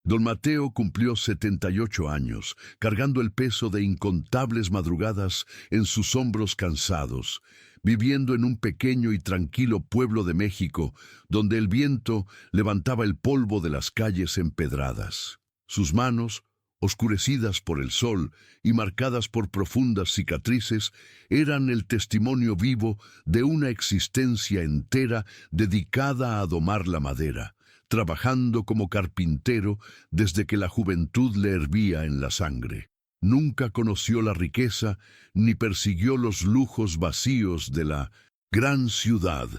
Don Mateo cumplió 78 años, cargando el peso de incontables madrugadas en sus hombros cansados, viviendo en un pequeño y tranquilo pueblo de México, donde el viento levantaba el polvo de las calles empedradas. Sus manos, oscurecidas por el sol y marcadas por profundas cicatrices, eran el testimonio vivo de una existencia entera dedicada a domar la madera, trabajando como carpintero desde que la juventud le hervía en la sangre. Nunca conoció la riqueza ni persiguió los lujos vacíos de la gran ciudad,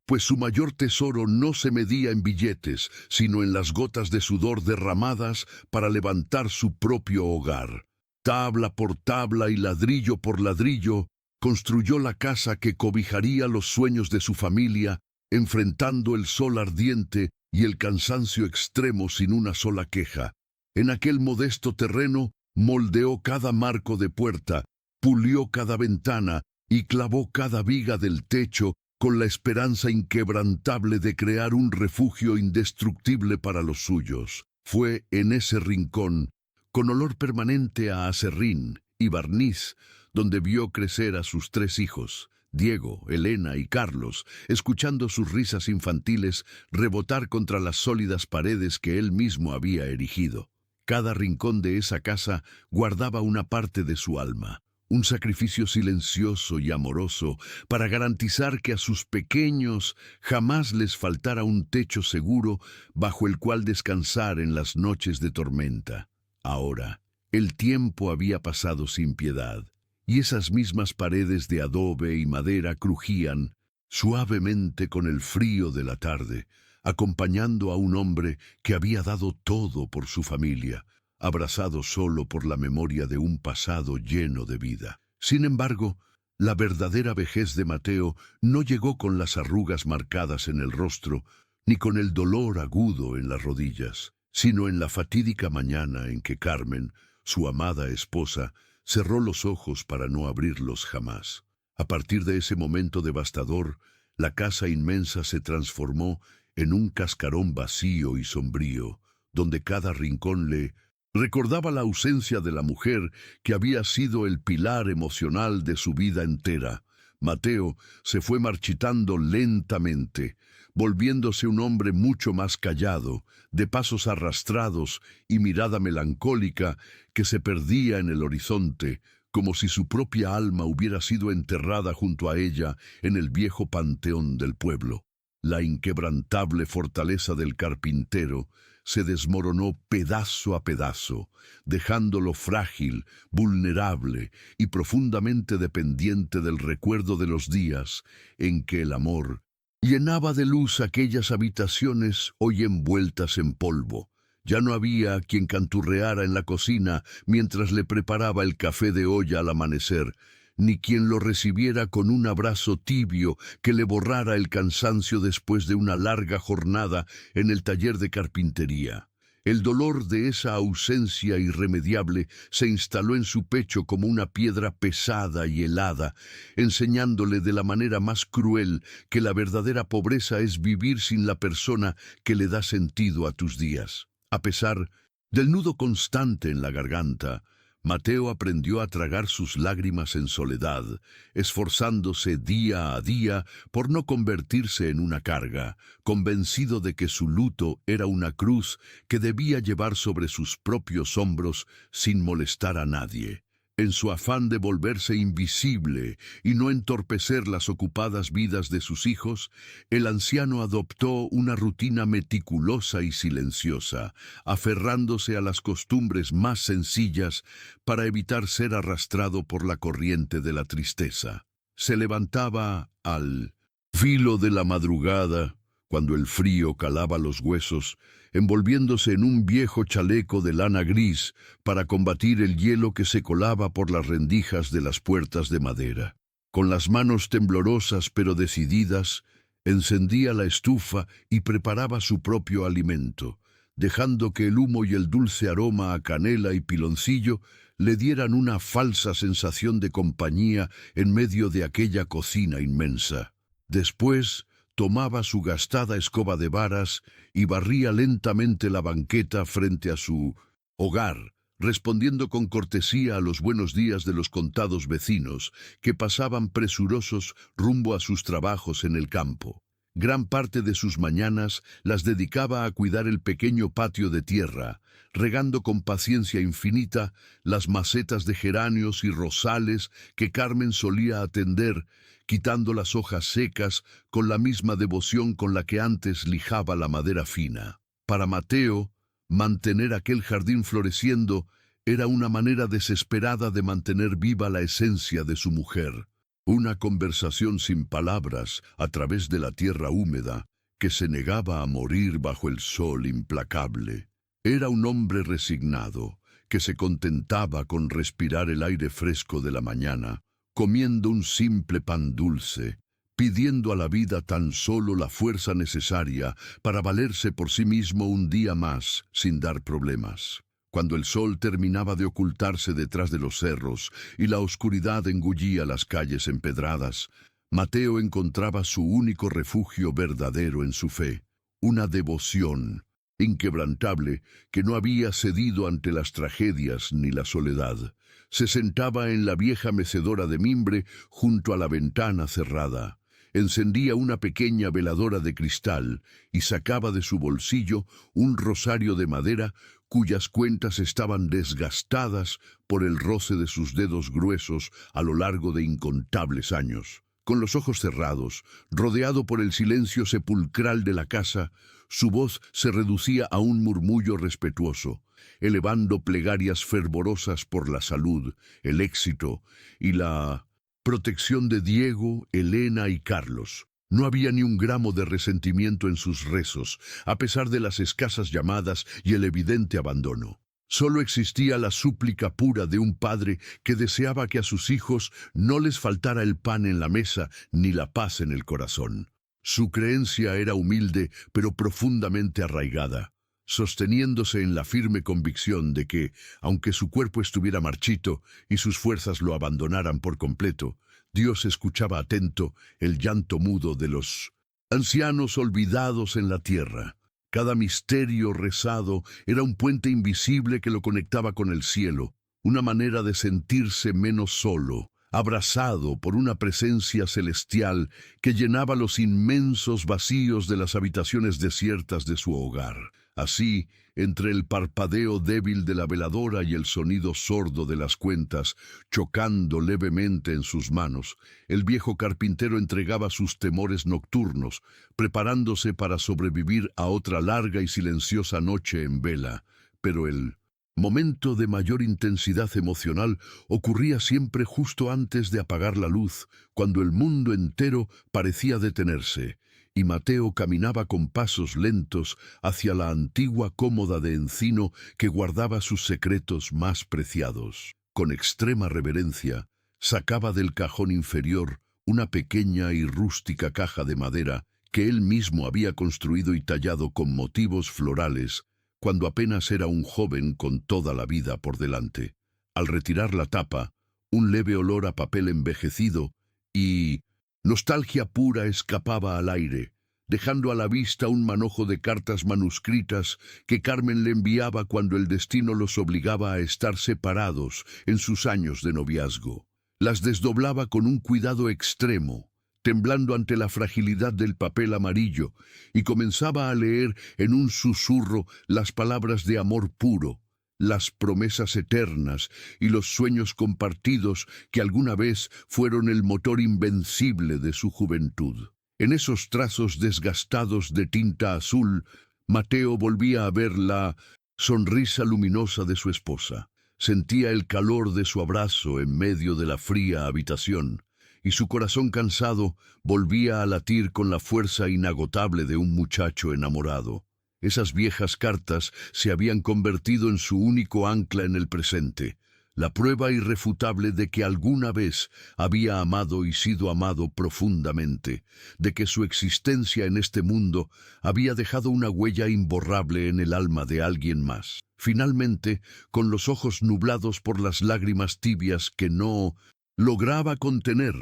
pues su mayor tesoro no se medía en billetes, sino en las gotas de sudor derramadas para levantar su propio hogar. Tabla por tabla y ladrillo por ladrillo, construyó la casa que cobijaría los sueños de su familia, enfrentando el sol ardiente y el cansancio extremo sin una sola queja. En aquel modesto terreno moldeó cada marco de puerta, pulió cada ventana y clavó cada viga del techo con la esperanza inquebrantable de crear un refugio indestructible para los suyos. Fue en ese rincón, con olor permanente a aserrín y barniz, donde vio crecer a sus 3 hijos, Diego, Elena y Carlos, escuchando sus risas infantiles rebotar contra las sólidas paredes que él mismo había erigido. Cada rincón de esa casa guardaba una parte de su alma, un sacrificio silencioso y amoroso para garantizar que a sus pequeños jamás les faltara un techo seguro bajo el cual descansar en las noches de tormenta. Ahora, el tiempo había pasado sin piedad, y esas mismas paredes de adobe y madera crujían suavemente con el frío de la tarde, acompañando a un hombre que había dado todo por su familia, abrazado solo por la memoria de un pasado lleno de vida. Sin embargo, la verdadera vejez de Mateo no llegó con las arrugas marcadas en el rostro, ni con el dolor agudo en las rodillas, sino en la fatídica mañana en que Carmen, su amada esposa, cerró los ojos para no abrirlos jamás. A partir de ese momento devastador, la casa inmensa se transformó en un cascarón vacío y sombrío, donde cada rincón le recordaba la ausencia de la mujer que había sido el pilar emocional de su vida entera. Mateo se fue marchitando lentamente, volviéndose un hombre mucho más callado, de pasos arrastrados y mirada melancólica que se perdía en el horizonte, como si su propia alma hubiera sido enterrada junto a ella en el viejo panteón del pueblo. La inquebrantable fortaleza del carpintero se desmoronó pedazo a pedazo, dejándolo frágil, vulnerable y profundamente dependiente del recuerdo de los días en que el amor llenaba de luz aquellas habitaciones hoy envueltas en polvo. Ya no había quien canturreara en la cocina mientras le preparaba el café de olla al amanecer, ni quien lo recibiera con un abrazo tibio que le borrara el cansancio después de una larga jornada en el taller de carpintería. El dolor de esa ausencia irremediable se instaló en su pecho como una piedra pesada y helada, enseñándole de la manera más cruel que la verdadera pobreza es vivir sin la persona que le da sentido a tus días. A pesar del nudo constante en la garganta, Mateo aprendió a tragar sus lágrimas en soledad, esforzándose día a día por no convertirse en una carga, convencido de que su luto era una cruz que debía llevar sobre sus propios hombros sin molestar a nadie. En su afán de volverse invisible y no entorpecer las ocupadas vidas de sus hijos, el anciano adoptó una rutina meticulosa y silenciosa, aferrándose a las costumbres más sencillas para evitar ser arrastrado por la corriente de la tristeza. Se levantaba al filo de la madrugada, cuando el frío calaba los huesos, envolviéndose en un viejo chaleco de lana gris para combatir el hielo que se colaba por las rendijas de las puertas de madera. Con las manos temblorosas pero decididas, encendía la estufa y preparaba su propio alimento, dejando que el humo y el dulce aroma a canela y piloncillo le dieran una falsa sensación de compañía en medio de aquella cocina inmensa. Después, tomaba su gastada escoba de varas y barría lentamente la banqueta frente a su hogar, respondiendo con cortesía a los buenos días de los contados vecinos que pasaban presurosos rumbo a sus trabajos en el campo. Gran parte de sus mañanas las dedicaba a cuidar el pequeño patio de tierra, regando con paciencia infinita las macetas de geranios y rosales que Carmen solía atender, quitando las hojas secas con la misma devoción con la que antes lijaba la madera fina. Para Mateo, mantener aquel jardín floreciendo era una manera desesperada de mantener viva la esencia de su mujer. Una conversación sin palabras a través de la tierra húmeda que se negaba a morir bajo el sol implacable. Era un hombre resignado que se contentaba con respirar el aire fresco de la mañana, comiendo un simple pan dulce, pidiendo a la vida tan solo la fuerza necesaria para valerse por sí mismo un día más sin dar problemas. Cuando el sol terminaba de ocultarse detrás de los cerros y la oscuridad engullía las calles empedradas, Mateo encontraba su único refugio verdadero en su fe, una devoción inquebrantable que no había cedido ante las tragedias ni la soledad. Se sentaba en la vieja mecedora de mimbre junto a la ventana cerrada. Encendía una pequeña veladora de cristal y sacaba de su bolsillo un rosario de madera cuyas cuentas estaban desgastadas por el roce de sus dedos gruesos a lo largo de incontables años. Con los ojos cerrados, rodeado por el silencio sepulcral de la casa, su voz se reducía a un murmullo respetuoso, elevando plegarias fervorosas por la salud, el éxito y la protección de Diego, Elena y Carlos. No había ni un gramo de resentimiento en sus rezos, a pesar de las escasas llamadas y el evidente abandono. Solo existía la súplica pura de un padre que deseaba que a sus hijos no les faltara el pan en la mesa ni la paz en el corazón. Su creencia era humilde, pero profundamente arraigada, sosteniéndose en la firme convicción de que, aunque su cuerpo estuviera marchito y sus fuerzas lo abandonaran por completo, Dios escuchaba atento el llanto mudo de los ancianos olvidados en la tierra. Cada misterio rezado era un puente invisible que lo conectaba con el cielo, una manera de sentirse menos solo, abrazado por una presencia celestial que llenaba los inmensos vacíos de las habitaciones desiertas de su hogar. Así, entre el parpadeo débil de la veladora y el sonido sordo de las cuentas, chocando levemente en sus manos, el viejo carpintero entregaba sus temores nocturnos, preparándose para sobrevivir a otra larga y silenciosa noche en vela. Pero el momento de mayor intensidad emocional ocurría siempre justo antes de apagar la luz, cuando el mundo entero parecía detenerse, y Mateo caminaba con pasos lentos hacia la antigua cómoda de encino que guardaba sus secretos más preciados. Con extrema reverencia, sacaba del cajón inferior una pequeña y rústica caja de madera que él mismo había construido y tallado con motivos florales cuando apenas era un joven con toda la vida por delante. Al retirar la tapa, un leve olor a papel envejecido y nostalgia pura escapaba al aire, dejando a la vista un manojo de cartas manuscritas que Carmen le enviaba cuando el destino los obligaba a estar separados en sus años de noviazgo. Las desdoblaba con un cuidado extremo, temblando ante la fragilidad del papel amarillo, y comenzaba a leer en un susurro las palabras de amor puro, las promesas eternas y los sueños compartidos que alguna vez fueron el motor invencible de su juventud. En esos trazos desgastados de tinta azul, Mateo volvía a ver la sonrisa luminosa de su esposa. Sentía el calor de su abrazo en medio de la fría habitación, y su corazón cansado volvía a latir con la fuerza inagotable de un muchacho enamorado. Esas viejas cartas se habían convertido en su único ancla en el presente, la prueba irrefutable de que alguna vez había amado y sido amado profundamente, de que su existencia en este mundo había dejado una huella imborrable en el alma de alguien más. Finalmente, con los ojos nublados por las lágrimas tibias que no lograba contener,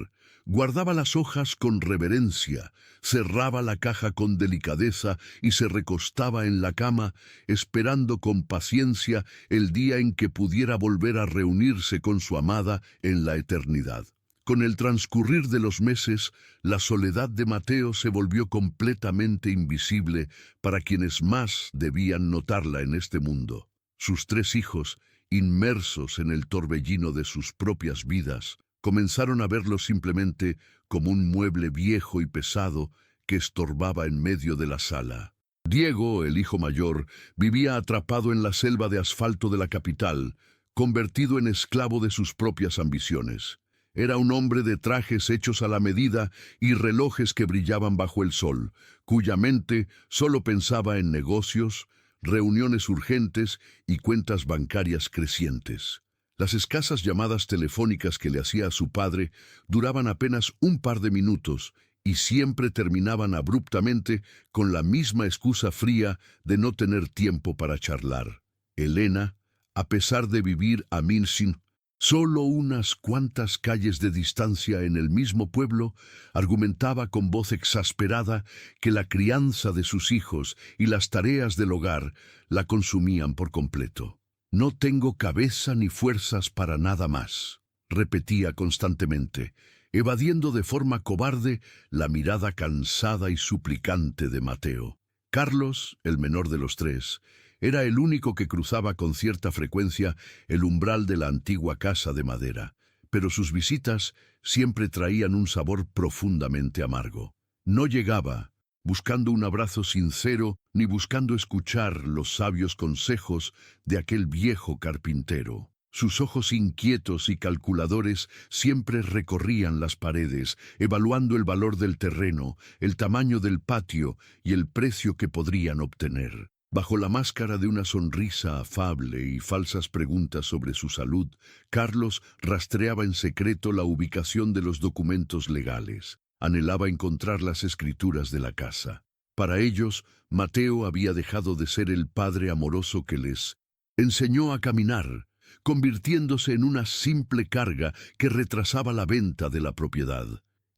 Guardaba las hojas con reverencia, cerraba la caja con delicadeza y se recostaba en la cama, esperando con paciencia el día en que pudiera volver a reunirse con su amada en la eternidad. Con el transcurrir de los meses, la soledad de Mateo se volvió completamente invisible para quienes más debían notarla en este mundo. Sus 3 hijos, inmersos en el torbellino de sus propias vidas, comenzaron a verlo simplemente como un mueble viejo y pesado que estorbaba en medio de la sala. Diego, el hijo mayor, vivía atrapado en la selva de asfalto de la capital, convertido en esclavo de sus propias ambiciones. Era un hombre de trajes hechos a la medida y relojes que brillaban bajo el sol, cuya mente solo pensaba en negocios, reuniones urgentes y cuentas bancarias crecientes. Las escasas llamadas telefónicas que le hacía a su padre duraban apenas un par de minutos y siempre terminaban abruptamente con la misma excusa fría de no tener tiempo para charlar. Elena, a pesar de vivir a Minsk, solo unas cuantas calles de distancia en el mismo pueblo, argumentaba con voz exasperada que la crianza de sus hijos y las tareas del hogar la consumían por completo. «No tengo cabeza ni fuerzas para nada más», repetía constantemente, evadiendo de forma cobarde la mirada cansada y suplicante de Mateo. Carlos, el menor de los 3, era el único que cruzaba con cierta frecuencia el umbral de la antigua casa de madera, pero sus visitas siempre traían un sabor profundamente amargo. No llegaba buscando un abrazo sincero ni buscando escuchar los sabios consejos de aquel viejo carpintero. Sus ojos inquietos y calculadores siempre recorrían las paredes, evaluando el valor del terreno, el tamaño del patio y el precio que podrían obtener. Bajo la máscara de una sonrisa afable y falsas preguntas sobre su salud, Carlos rastreaba en secreto la ubicación de los documentos legales. Anhelaba encontrar las escrituras de la casa. Para ellos, Mateo había dejado de ser el padre amoroso que les enseñó a caminar, convirtiéndose en una simple carga que retrasaba la venta de la propiedad.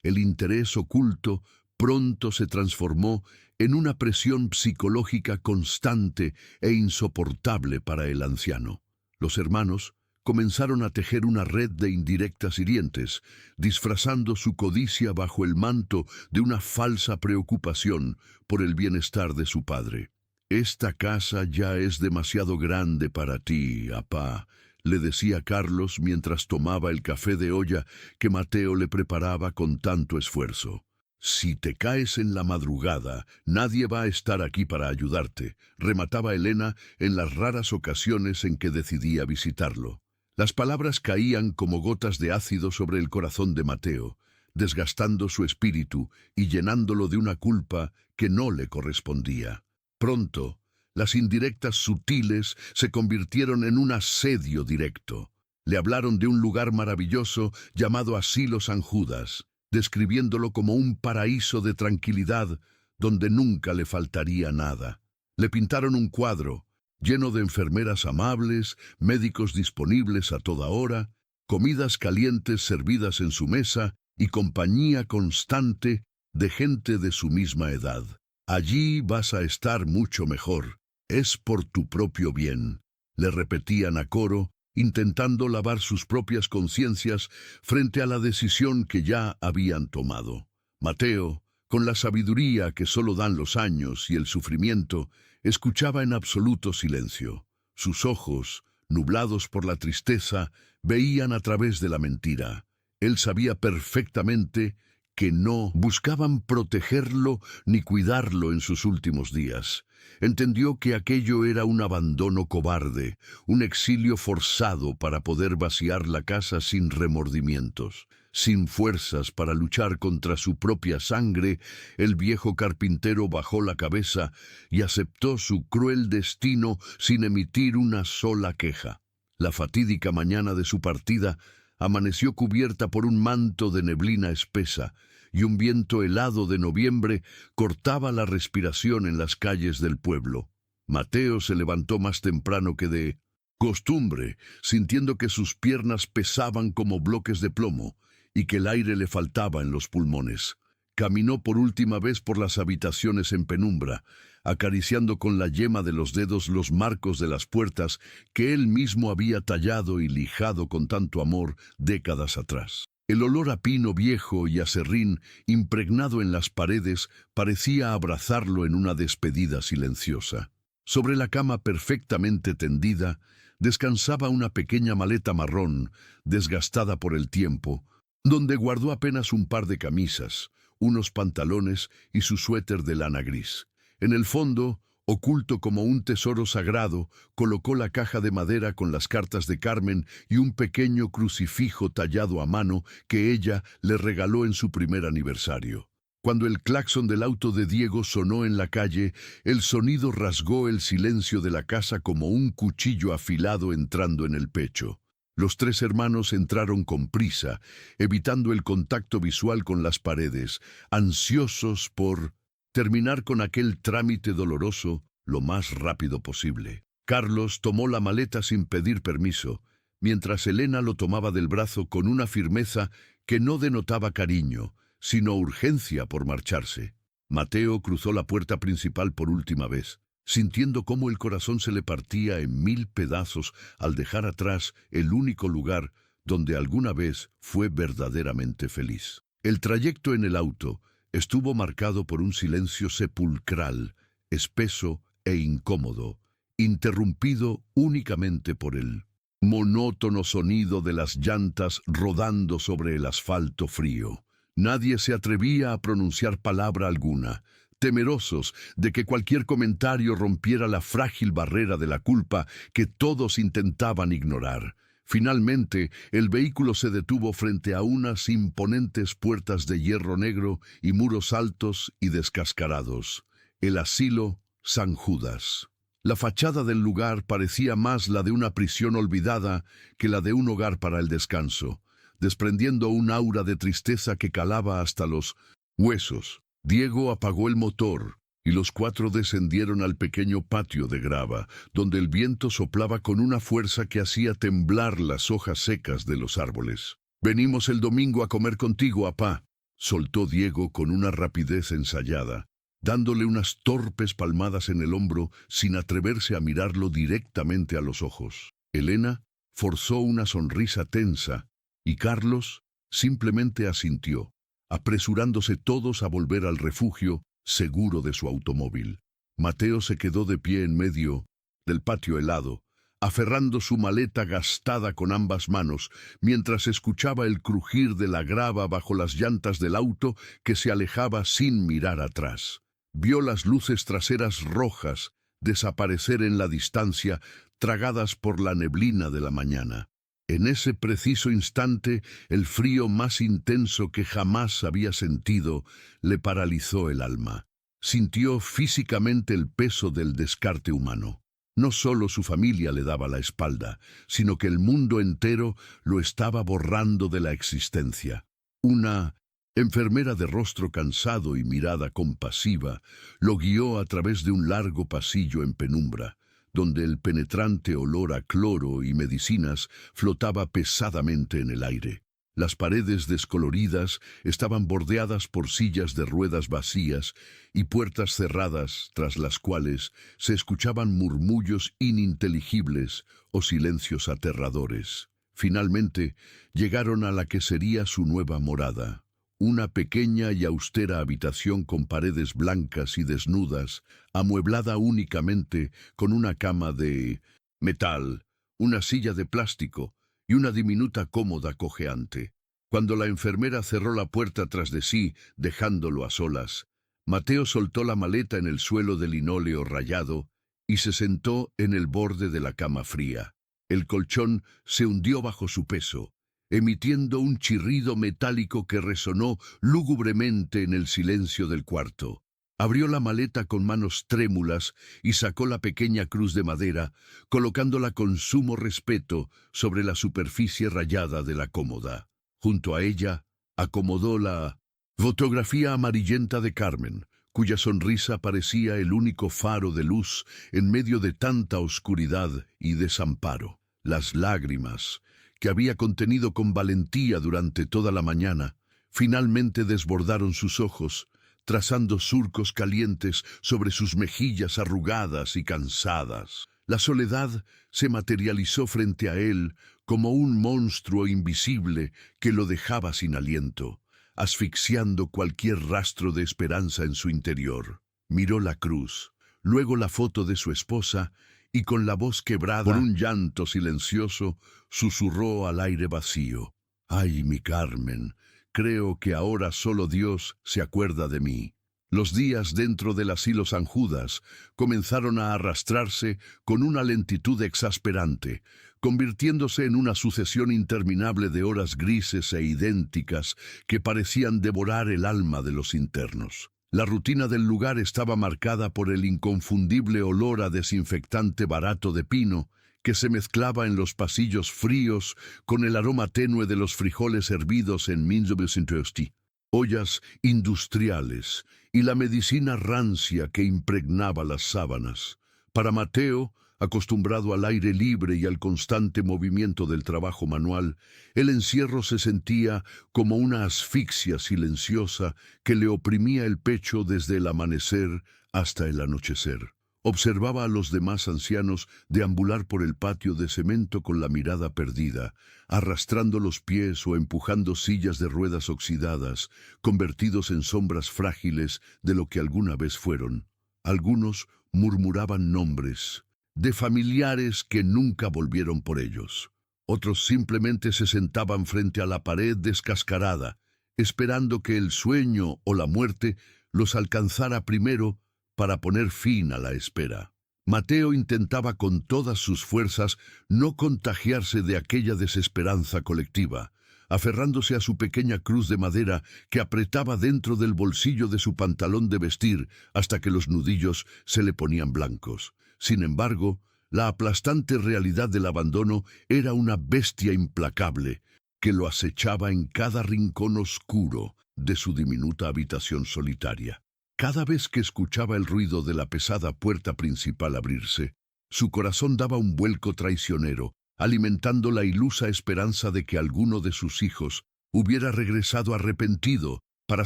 El interés oculto pronto se transformó en una presión psicológica constante e insoportable para el anciano. Los hermanos comenzaron a tejer una red de indirectas hirientes, disfrazando su codicia bajo el manto de una falsa preocupación por el bienestar de su padre. «Esta casa ya es demasiado grande para ti, apá», le decía Carlos mientras tomaba el café de olla que Mateo le preparaba con tanto esfuerzo. «Si te caes en la madrugada, nadie va a estar aquí para ayudarte», remataba Elena en las raras ocasiones en que decidía visitarlo. Las palabras caían como gotas de ácido sobre el corazón de Mateo, desgastando su espíritu y llenándolo de una culpa que no le correspondía. Pronto, las indirectas sutiles se convirtieron en un asedio directo. Le hablaron de un lugar maravilloso llamado Asilo San Judas, describiéndolo como un paraíso de tranquilidad donde nunca le faltaría nada. Le pintaron un cuadro lleno de enfermeras amables, médicos disponibles a toda hora, comidas calientes servidas en su mesa y compañía constante de gente de su misma edad. «Allí vas a estar mucho mejor. Es por tu propio bien», le repetían a coro, intentando lavar sus propias conciencias frente a la decisión que ya habían tomado. Mateo, con la sabiduría que solo dan los años y el sufrimiento, escuchaba en absoluto silencio. Sus ojos, nublados por la tristeza, veían a través de la mentira. Él sabía perfectamente que no buscaban protegerlo ni cuidarlo en sus últimos días. Entendió que aquello era un abandono cobarde, un exilio forzado para poder vaciar la casa sin remordimientos. Sin fuerzas para luchar contra su propia sangre, el viejo carpintero bajó la cabeza y aceptó su cruel destino sin emitir una sola queja. La fatídica mañana de su partida amaneció cubierta por un manto de neblina espesa, y un viento helado de noviembre cortaba la respiración en las calles del pueblo. Mateo se levantó más temprano que de costumbre, sintiendo que sus piernas pesaban como bloques de plomo, y que el aire le faltaba en los pulmones. Caminó por última vez por las habitaciones en penumbra, acariciando con la yema de los dedos los marcos de las puertas que él mismo había tallado y lijado con tanto amor décadas atrás. El olor a pino viejo y a serrín impregnado en las paredes parecía abrazarlo en una despedida silenciosa. Sobre la cama perfectamente tendida, descansaba una pequeña maleta marrón, desgastada por el tiempo, donde guardó apenas un par de camisas, unos pantalones y su suéter de lana gris. En el fondo, oculto como un tesoro sagrado, colocó la caja de madera con las cartas de Carmen y un pequeño crucifijo tallado a mano que ella le regaló en su primer aniversario. Cuando el claxon del auto de Diego sonó en la calle, el sonido rasgó el silencio de la casa como un cuchillo afilado entrando en el pecho. Los tres hermanos entraron con prisa, evitando el contacto visual con las paredes, ansiosos por terminar con aquel trámite doloroso lo más rápido posible. Carlos tomó la maleta sin pedir permiso, mientras Elena lo tomaba del brazo con una firmeza que no denotaba cariño, sino urgencia por marcharse. Mateo cruzó la puerta principal por última vez, sintiendo cómo el corazón se le partía en 1000 pedazos al dejar atrás el único lugar donde alguna vez fue verdaderamente feliz. El trayecto en el auto estuvo marcado por un silencio sepulcral, espeso e incómodo, interrumpido únicamente por el monótono sonido de las llantas rodando sobre el asfalto frío. Nadie se atrevía a pronunciar palabra alguna, temerosos de que cualquier comentario rompiera la frágil barrera de la culpa que todos intentaban ignorar. Finalmente, el vehículo se detuvo frente a unas imponentes puertas de hierro negro y muros altos y descascarados. El asilo San Judas. La fachada del lugar parecía más la de una prisión olvidada que la de un hogar para el descanso, desprendiendo un aura de tristeza que calaba hasta los huesos. Diego apagó el motor y los cuatro descendieron al pequeño patio de grava, donde el viento soplaba con una fuerza que hacía temblar las hojas secas de los árboles. «Venimos el domingo a comer contigo, apá», soltó Diego con una rapidez ensayada, dándole unas torpes palmadas en el hombro sin atreverse a mirarlo directamente a los ojos. Elena forzó una sonrisa tensa y Carlos simplemente asintió, apresurándose todos a volver al refugio seguro de su automóvil. Mateo se quedó de pie en medio del patio helado, aferrando su maleta gastada con ambas manos, mientras escuchaba el crujir de la grava bajo las llantas del auto que se alejaba sin mirar atrás. Vio las luces traseras rojas desaparecer en la distancia, tragadas por la neblina de la mañana. En ese preciso instante, el frío más intenso que jamás había sentido le paralizó el alma. Sintió físicamente el peso del descarte humano. No solo su familia le daba la espalda, sino que el mundo entero lo estaba borrando de la existencia. Una enfermera de rostro cansado y mirada compasiva lo guió a través de un largo pasillo en penumbra, donde el penetrante olor a cloro y medicinas flotaba pesadamente en el aire. Las paredes descoloridas estaban bordeadas por sillas de ruedas vacías y puertas cerradas tras las cuales se escuchaban murmullos ininteligibles o silencios aterradores. Finalmente, llegaron a la que sería su nueva morada. Una pequeña y austera habitación con paredes blancas y desnudas, amueblada únicamente con una cama de metal, una silla de plástico y una diminuta cómoda cojeante. Cuando la enfermera cerró la puerta tras de sí, dejándolo a solas, Mateo soltó la maleta en el suelo de linóleo rayado y se sentó en el borde de la cama fría. El colchón se hundió bajo su peso, emitiendo un chirrido metálico que resonó lúgubremente en el silencio del cuarto. Abrió la maleta con manos trémulas y sacó la pequeña cruz de madera, colocándola con sumo respeto sobre la superficie rayada de la cómoda. Junto a ella, acomodó la fotografía amarillenta de Carmen, cuya sonrisa parecía el único faro de luz en medio de tanta oscuridad y desamparo. Las lágrimas, que había contenido con valentía durante toda la mañana, finalmente desbordaron sus ojos, trazando surcos calientes sobre sus mejillas arrugadas y cansadas. La soledad se materializó frente a él como un monstruo invisible que lo dejaba sin aliento, asfixiando cualquier rastro de esperanza en su interior. Miró la cruz, luego la foto de su esposa, y con la voz quebrada por un llanto silencioso, susurró al aire vacío: «Ay, mi Carmen, creo que ahora solo Dios se acuerda de mí». Los días dentro del asilo San Judas comenzaron a arrastrarse con una lentitud exasperante, convirtiéndose en una sucesión interminable de horas grises e idénticas que parecían devorar el alma de los internos. La rutina del lugar estaba marcada por el inconfundible olor a desinfectante barato de pino que se mezclaba en los pasillos fríos con el aroma tenue de los frijoles hervidos en Minzobüsentösti, ollas industriales y la medicina rancia que impregnaba las sábanas. Para Mateo, acostumbrado al aire libre y al constante movimiento del trabajo manual, el encierro se sentía como una asfixia silenciosa que le oprimía el pecho desde el amanecer hasta el anochecer. Observaba a los demás ancianos deambular por el patio de cemento con la mirada perdida, arrastrando los pies o empujando sillas de ruedas oxidadas, convertidos en sombras frágiles de lo que alguna vez fueron. Algunos murmuraban nombres de familiares que nunca volvieron por ellos. Otros simplemente se sentaban frente a la pared descascarada, esperando que el sueño o la muerte los alcanzara primero para poner fin a la espera. Mateo intentaba con todas sus fuerzas no contagiarse de aquella desesperanza colectiva, aferrándose a su pequeña cruz de madera que apretaba dentro del bolsillo de su pantalón de vestir hasta que los nudillos se le ponían blancos. Sin embargo, la aplastante realidad del abandono era una bestia implacable que lo acechaba en cada rincón oscuro de su diminuta habitación solitaria. Cada vez que escuchaba el ruido de la pesada puerta principal abrirse, su corazón daba un vuelco traicionero, alimentando la ilusa esperanza de que alguno de sus hijos hubiera regresado arrepentido para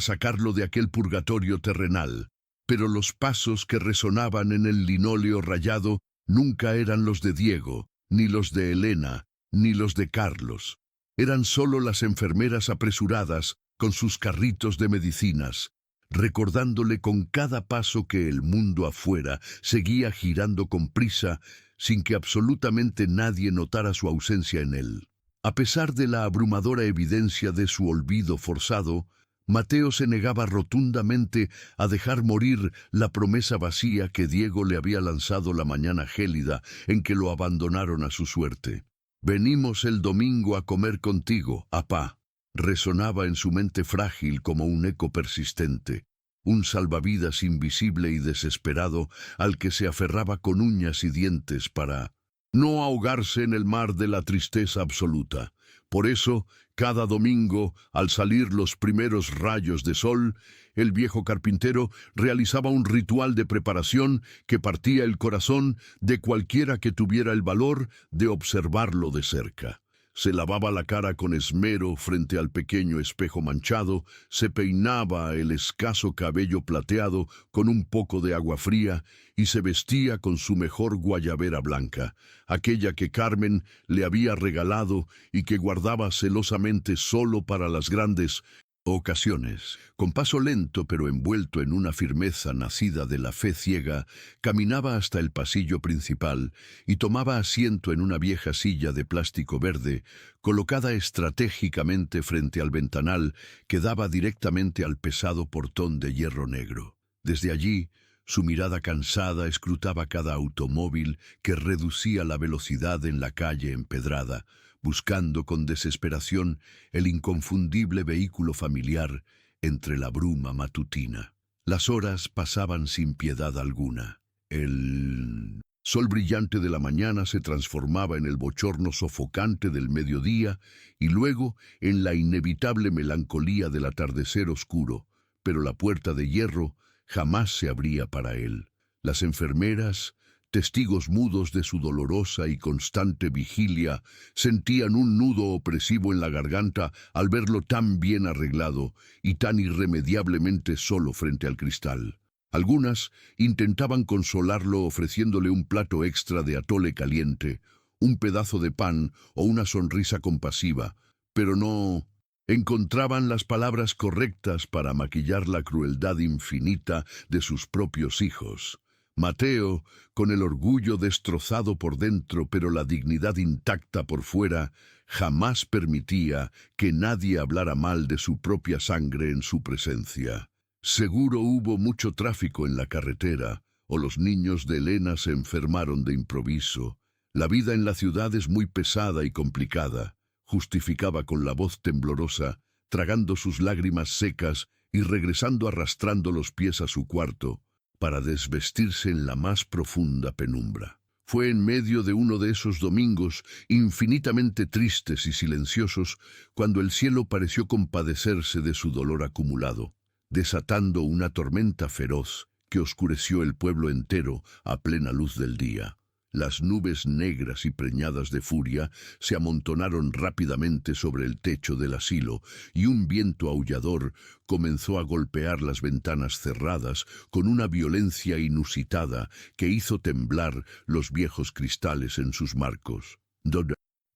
sacarlo de aquel purgatorio terrenal. Pero los pasos que resonaban en el linóleo rayado nunca eran los de Diego, ni los de Elena, ni los de Carlos. Eran solo las enfermeras apresuradas con sus carritos de medicinas, recordándole con cada paso que el mundo afuera seguía girando con prisa sin que absolutamente nadie notara su ausencia en él. A pesar de la abrumadora evidencia de su olvido forzado, Mateo se negaba rotundamente a dejar morir la promesa vacía que Diego le había lanzado la mañana gélida en que lo abandonaron a su suerte. «Venimos el domingo a comer contigo, apá», resonaba en su mente frágil como un eco persistente, un salvavidas invisible y desesperado al que se aferraba con uñas y dientes para no ahogarse en el mar de la tristeza absoluta. Por eso, cada domingo, al salir los primeros rayos de sol, el viejo carpintero realizaba un ritual de preparación que partía el corazón de cualquiera que tuviera el valor de observarlo de cerca. Se lavaba la cara con esmero frente al pequeño espejo manchado, se peinaba el escaso cabello plateado con un poco de agua fría y se vestía con su mejor guayabera blanca, aquella que Carmen le había regalado y que guardaba celosamente solo para las grandes ocasiones. Con paso lento pero envuelto en una firmeza nacida de la fe ciega, caminaba hasta el pasillo principal y tomaba asiento en una vieja silla de plástico verde, colocada estratégicamente frente al ventanal que daba directamente al pesado portón de hierro negro. Desde allí, su mirada cansada escrutaba cada automóvil que reducía la velocidad en la calle empedrada, buscando con desesperación el inconfundible vehículo familiar entre la bruma matutina. Las horas pasaban sin piedad alguna. El sol brillante de la mañana se transformaba en el bochorno sofocante del mediodía y luego en la inevitable melancolía del atardecer oscuro, pero la puerta de hierro jamás se abría para él. Las enfermeras, Testigos mudos de su dolorosa y constante vigilia sentían un nudo opresivo en la garganta al verlo tan bien arreglado y tan irremediablemente solo frente al cristal. Algunas intentaban consolarlo ofreciéndole un plato extra de atole caliente, un pedazo de pan o una sonrisa compasiva, pero no encontraban las palabras correctas para maquillar la crueldad infinita de sus propios hijos. Mateo, con el orgullo destrozado por dentro pero la dignidad intacta por fuera, jamás permitía que nadie hablara mal de su propia sangre en su presencia. Seguro hubo mucho tráfico en la carretera, o los niños de Elena se enfermaron de improviso. La vida en la ciudad es muy pesada y complicada, justificaba con la voz temblorosa, tragando sus lágrimas secas y regresando arrastrando los pies a su cuarto, para desvestirse en la más profunda penumbra. Fue en medio de uno de esos domingos infinitamente tristes y silenciosos cuando el cielo pareció compadecerse de su dolor acumulado, desatando una tormenta feroz que oscureció el pueblo entero a plena luz del día. Las nubes negras y preñadas de furia se amontonaron rápidamente sobre el techo del asilo y un viento aullador comenzó a golpear las ventanas cerradas con una violencia inusitada que hizo temblar los viejos cristales en sus marcos.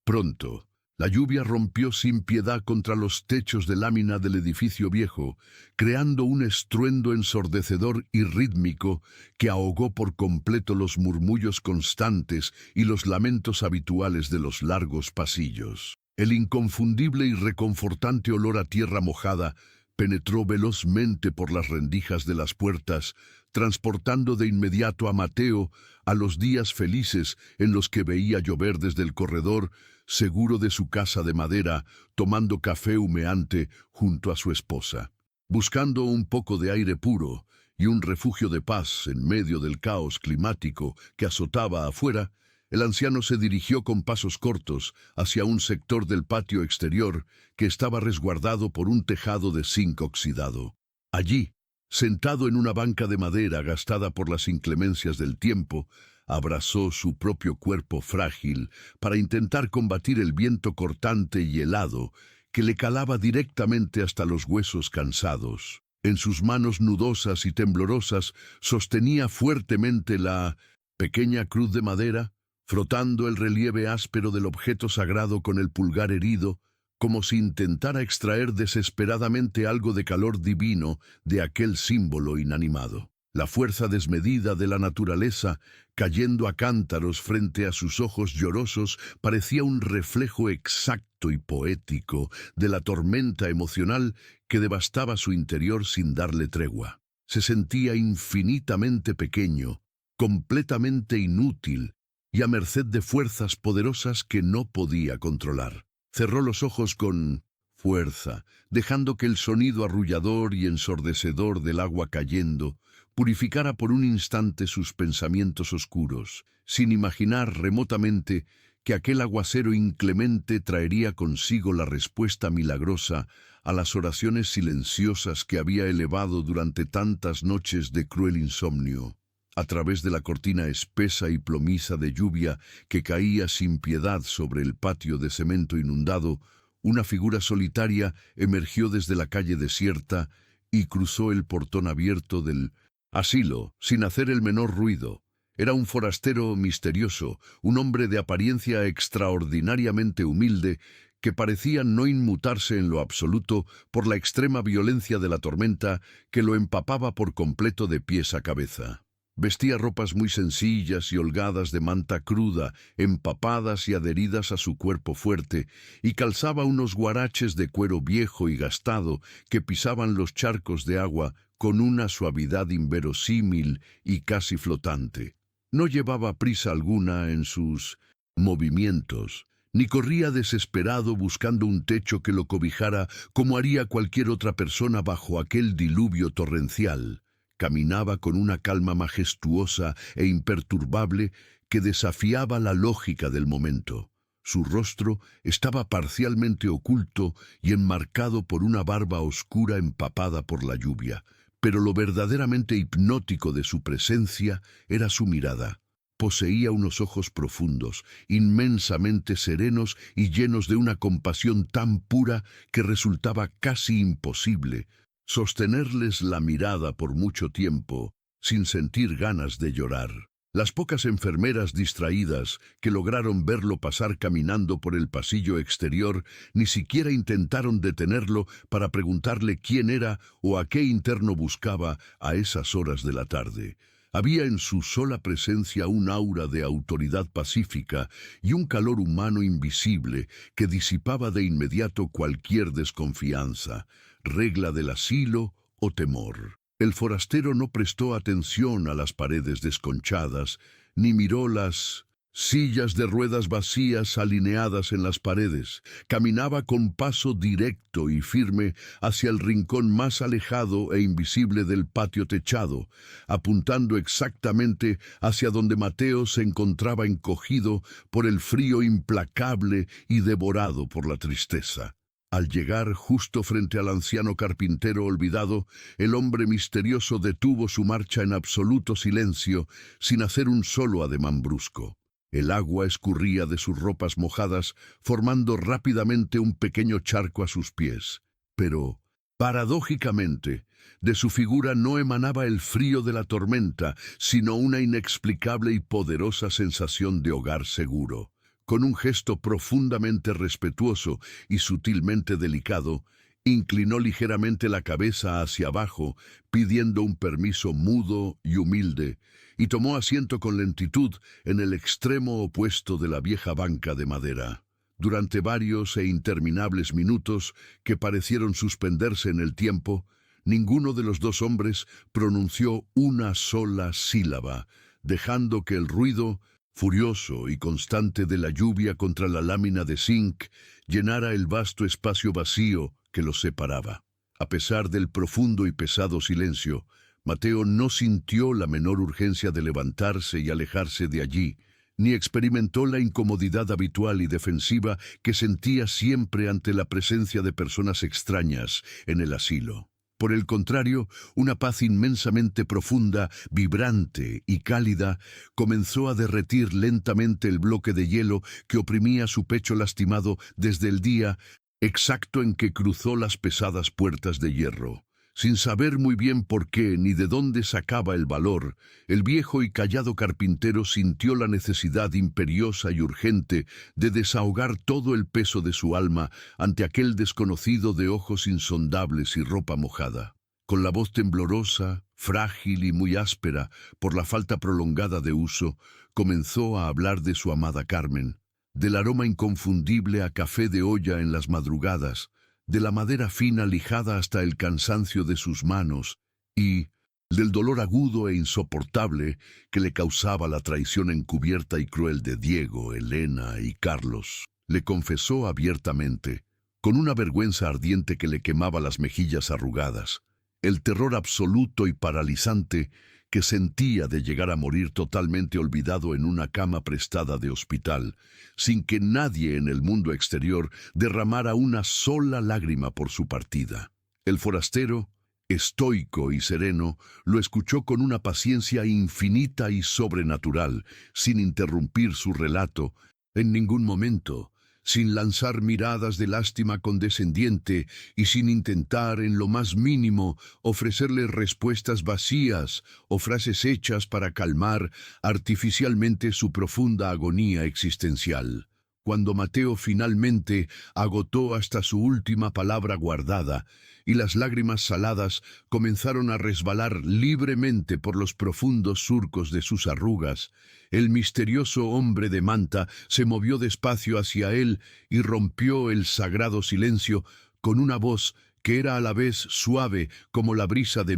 Pronto, la lluvia rompió sin piedad contra los techos de lámina del edificio viejo, creando un estruendo ensordecedor y rítmico que ahogó por completo los murmullos constantes y los lamentos habituales de los largos pasillos. El inconfundible y reconfortante olor a tierra mojada penetró velozmente por las rendijas de las puertas, transportando de inmediato a Mateo a los días felices en los que veía llover desde el corredor, seguro de su casa de madera, tomando café humeante junto a su esposa. Buscando un poco de aire puro y un refugio de paz en medio del caos climático que azotaba afuera, el anciano se dirigió con pasos cortos hacia un sector del patio exterior que estaba resguardado por un tejado de zinc oxidado. Allí, sentado en una banca de madera gastada por las inclemencias del tiempo, abrazó su propio cuerpo frágil para intentar combatir el viento cortante y helado que le calaba directamente hasta los huesos cansados. En sus manos nudosas y temblorosas sostenía fuertemente la pequeña cruz de madera, frotando el relieve áspero del objeto sagrado con el pulgar herido, como si intentara extraer desesperadamente algo de calor divino de aquel símbolo inanimado. La fuerza desmedida de la naturaleza, cayendo a cántaros frente a sus ojos llorosos, parecía un reflejo exacto y poético de la tormenta emocional que devastaba su interior sin darle tregua. Se sentía infinitamente pequeño, completamente inútil y a merced de fuerzas poderosas que no podía controlar. Cerró los ojos con fuerza, dejando que el sonido arrullador y ensordecedor del agua cayendo purificara por un instante sus pensamientos oscuros, sin imaginar remotamente que aquel aguacero inclemente traería consigo la respuesta milagrosa a las oraciones silenciosas que había elevado durante tantas noches de cruel insomnio. A través de la cortina espesa y plomiza de lluvia que caía sin piedad sobre el patio de cemento inundado, una figura solitaria emergió desde la calle desierta y cruzó el portón abierto del asilo sin hacer el menor ruido. Era un forastero misterioso, un hombre de apariencia extraordinariamente humilde que parecía no inmutarse en lo absoluto por la extrema violencia de la tormenta que lo empapaba por completo de pies a cabeza. Vestía ropas muy sencillas y holgadas de manta cruda, empapadas y adheridas a su cuerpo fuerte, y calzaba unos guaraches de cuero viejo y gastado que pisaban los charcos de agua con una suavidad inverosímil y casi flotante. No llevaba prisa alguna en sus movimientos, ni corría desesperado buscando un techo que lo cobijara como haría cualquier otra persona bajo aquel diluvio torrencial. Caminaba con una calma majestuosa e imperturbable que desafiaba la lógica del momento. Su rostro estaba parcialmente oculto y enmarcado por una barba oscura empapada por la lluvia, pero lo verdaderamente hipnótico de su presencia era su mirada. Poseía unos ojos profundos, inmensamente serenos y llenos de una compasión tan pura que resultaba casi imposible sostenerles la mirada por mucho tiempo sin sentir ganas de llorar. Las pocas enfermeras distraídas que lograron verlo pasar caminando por el pasillo exterior ni siquiera intentaron detenerlo para preguntarle quién era o a qué interno buscaba a esas horas de la tarde. Había en su sola presencia un aura de autoridad pacífica y un calor humano invisible que disipaba de inmediato cualquier desconfianza, regla del asilo o temor. El forastero no prestó atención a las paredes desconchadas, ni miró las sillas de ruedas vacías alineadas en las paredes. Caminaba con paso directo y firme hacia el rincón más alejado e invisible del patio techado, apuntando exactamente hacia donde Mateo se encontraba encogido por el frío implacable y devorado por la tristeza. Al llegar justo frente al anciano carpintero olvidado, el hombre misterioso detuvo su marcha en absoluto silencio, sin hacer un solo ademán brusco. El agua escurría de sus ropas mojadas, formando rápidamente un pequeño charco a sus pies. Pero, paradójicamente, de su figura no emanaba el frío de la tormenta, sino una inexplicable y poderosa sensación de hogar seguro. Con un gesto profundamente respetuoso y sutilmente delicado, inclinó ligeramente la cabeza hacia abajo, pidiendo un permiso mudo y humilde, y tomó asiento con lentitud en el extremo opuesto de la vieja banca de madera. Durante varios e interminables minutos, que parecieron suspenderse en el tiempo, ninguno de los dos hombres pronunció una sola sílaba, dejando que el ruido furioso y constante de la lluvia contra la lámina de zinc llenara el vasto espacio vacío que los separaba. A pesar del profundo y pesado silencio, Mateo no sintió la menor urgencia de levantarse y alejarse de allí, ni experimentó la incomodidad habitual y defensiva que sentía siempre ante la presencia de personas extrañas en el asilo. Por el contrario, una paz inmensamente profunda, vibrante y cálida comenzó a derretir lentamente el bloque de hielo que oprimía su pecho lastimado desde el día exacto en que cruzó las pesadas puertas de hierro. Sin saber muy bien por qué ni de dónde sacaba el valor, el viejo y callado carpintero sintió la necesidad imperiosa y urgente de desahogar todo el peso de su alma ante aquel desconocido de ojos insondables y ropa mojada. Con la voz temblorosa, frágil y muy áspera por la falta prolongada de uso, comenzó a hablar de su amada Carmen, del aroma inconfundible a café de olla en las madrugadas, de la madera fina lijada hasta el cansancio de sus manos y del dolor agudo e insoportable que le causaba la traición encubierta y cruel de Diego, Elena y Carlos. Le confesó abiertamente, con una vergüenza ardiente que le quemaba las mejillas arrugadas, el terror absoluto y paralizante que sentía de llegar a morir totalmente olvidado en una cama prestada de hospital, sin que nadie en el mundo exterior derramara una sola lágrima por su partida. El forastero, estoico y sereno, lo escuchó con una paciencia infinita y sobrenatural, sin interrumpir su relato en ningún momento, sin lanzar miradas de lástima condescendiente y sin intentar en lo más mínimo ofrecerle respuestas vacías o frases hechas para calmar artificialmente su profunda agonía existencial. Cuando Mateo finalmente agotó hasta su última palabra guardada y las lágrimas saladas comenzaron a resbalar libremente por los profundos surcos de sus arrugas, el misterioso hombre de manta se movió despacio hacia él y rompió el sagrado silencio con una voz que era a la vez suave como la brisa de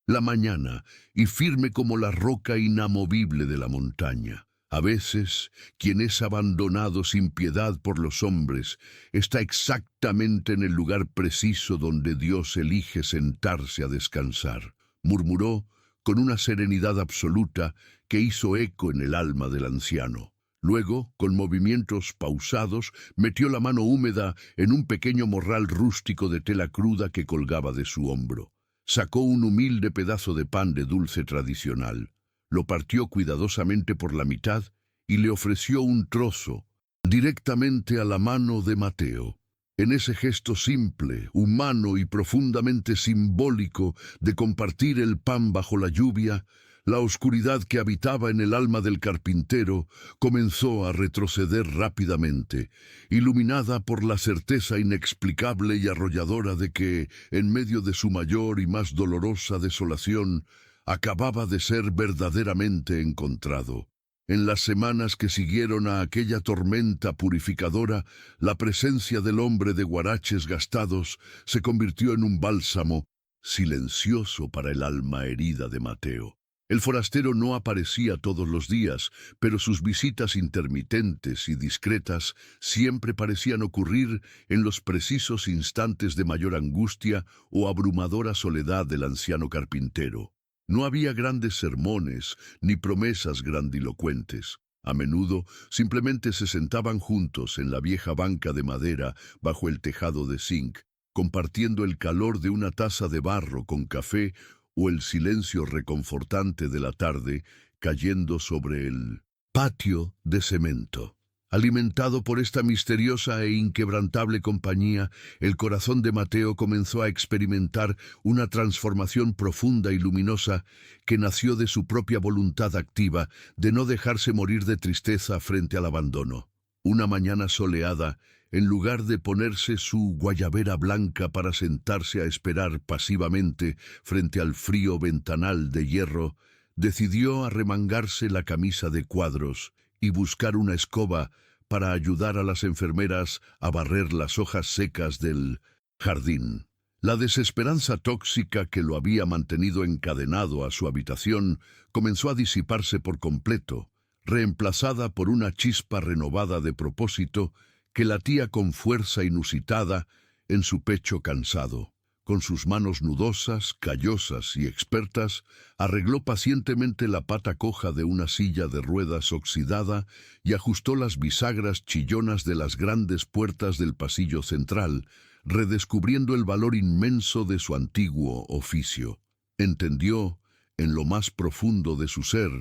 la mañana y firme como la roca inamovible de la montaña. A veces, quien es abandonado sin piedad por los hombres está exactamente en el lugar preciso donde Dios elige sentarse a descansar, murmuró con una serenidad absoluta que hizo eco en el alma del anciano. Luego, con movimientos pausados, metió la mano húmeda en un pequeño morral rústico de tela cruda que colgaba de su hombro. Sacó un humilde pedazo de pan de dulce tradicional. lo partió cuidadosamente por la mitad y le ofreció un trozo directamente a la mano de Mateo. En ese gesto simple, humano y profundamente simbólico de compartir el pan bajo la lluvia, la oscuridad que habitaba en el alma del carpintero comenzó a retroceder rápidamente, iluminada por la certeza inexplicable y arrolladora de que, en medio de su mayor y más dolorosa desolación, acababa de ser verdaderamente encontrado. En las semanas que siguieron a aquella tormenta purificadora, la presencia del hombre de guaraches gastados se convirtió en un bálsamo silencioso para el alma herida de Mateo. El forastero no aparecía todos los días, pero sus visitas intermitentes y discretas siempre parecían ocurrir en los precisos instantes de mayor angustia o abrumadora soledad del anciano carpintero. No había grandes sermones ni promesas grandilocuentes. A menudo simplemente se sentaban juntos en la vieja banca de madera bajo el tejado de zinc, compartiendo el calor de una taza de barro con café o el silencio reconfortante de la tarde cayendo sobre el patio de cemento. Alimentado por esta misteriosa e inquebrantable compañía, el corazón de Mateo comenzó a experimentar una transformación profunda y luminosa que nació de su propia voluntad activa de no dejarse morir de tristeza frente al abandono. Una mañana soleada, en lugar de ponerse su guayabera blanca para sentarse a esperar pasivamente frente al frío ventanal de hierro, decidió arremangarse la camisa de cuadros y buscar una escoba para ayudar a las enfermeras a barrer las hojas secas del jardín. La desesperanza tóxica que lo había mantenido encadenado a su habitación comenzó a disiparse por completo, reemplazada por una chispa renovada de propósito que latía con fuerza inusitada en su pecho cansado. Con sus manos nudosas, callosas y expertas, arregló pacientemente la pata coja de una silla de ruedas oxidada y ajustó las bisagras chillonas de las grandes puertas del pasillo central, redescubriendo el valor inmenso de su antiguo oficio. Entendió, en lo más profundo de su ser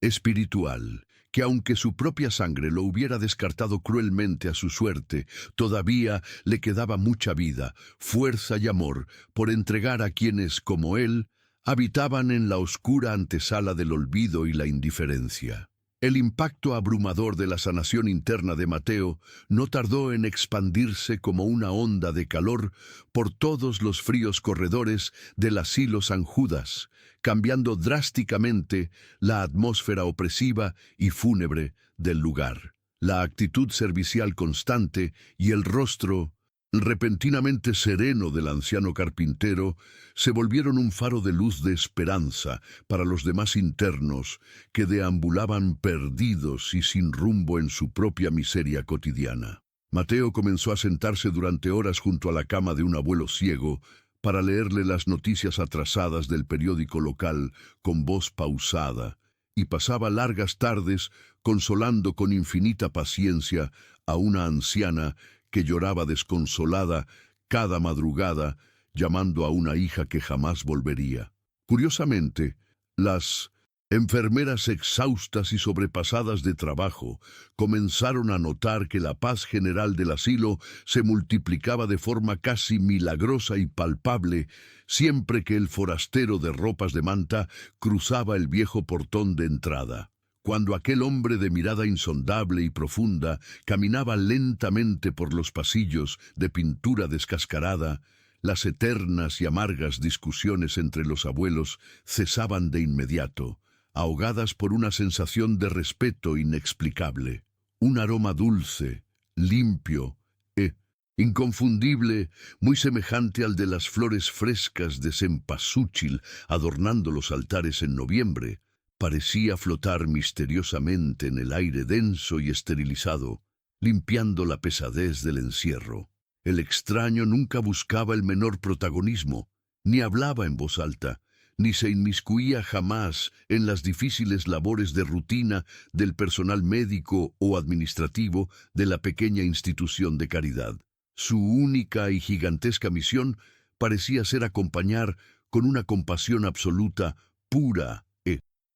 espiritual, que aunque su propia sangre lo hubiera descartado cruelmente a su suerte, todavía le quedaba mucha vida, fuerza y amor por entregar a quienes, como él, habitaban en la oscura antesala del olvido y la indiferencia. El impacto abrumador de la sanación interna de Mateo no tardó en expandirse como una onda de calor por todos los fríos corredores del asilo San Judas, cambiando drásticamente la atmósfera opresiva y fúnebre del lugar. La actitud servicial constante y el rostro repentinamente sereno del anciano carpintero se volvieron un faro de luz de esperanza para los demás internos que deambulaban perdidos y sin rumbo en su propia miseria cotidiana. Mateo comenzó a sentarse durante horas junto a la cama de un abuelo ciego para leerle las noticias atrasadas del periódico local con voz pausada, y pasaba largas tardes consolando con infinita paciencia a una anciana que lloraba desconsolada cada madrugada, llamando a una hija que jamás volvería. Curiosamente, las enfermeras exhaustas y sobrepasadas de trabajo comenzaron a notar que la paz general del asilo se multiplicaba de forma casi milagrosa y palpable siempre que el forastero de ropas de manta cruzaba el viejo portón de entrada. Cuando aquel hombre de mirada insondable y profunda caminaba lentamente por los pasillos de pintura descascarada, las eternas y amargas discusiones entre los abuelos cesaban de inmediato, ahogadas por una sensación de respeto inexplicable. Un aroma dulce, limpio e inconfundible, muy semejante al de las flores frescas de cempasúchil adornando los altares en noviembre, parecía flotar misteriosamente en el aire denso y esterilizado, limpiando la pesadez del encierro. El extraño nunca buscaba el menor protagonismo, ni hablaba en voz alta, ni se inmiscuía jamás en las difíciles labores de rutina del personal médico o administrativo de la pequeña institución de caridad. Su única y gigantesca misión parecía ser acompañar con una compasión absoluta, pura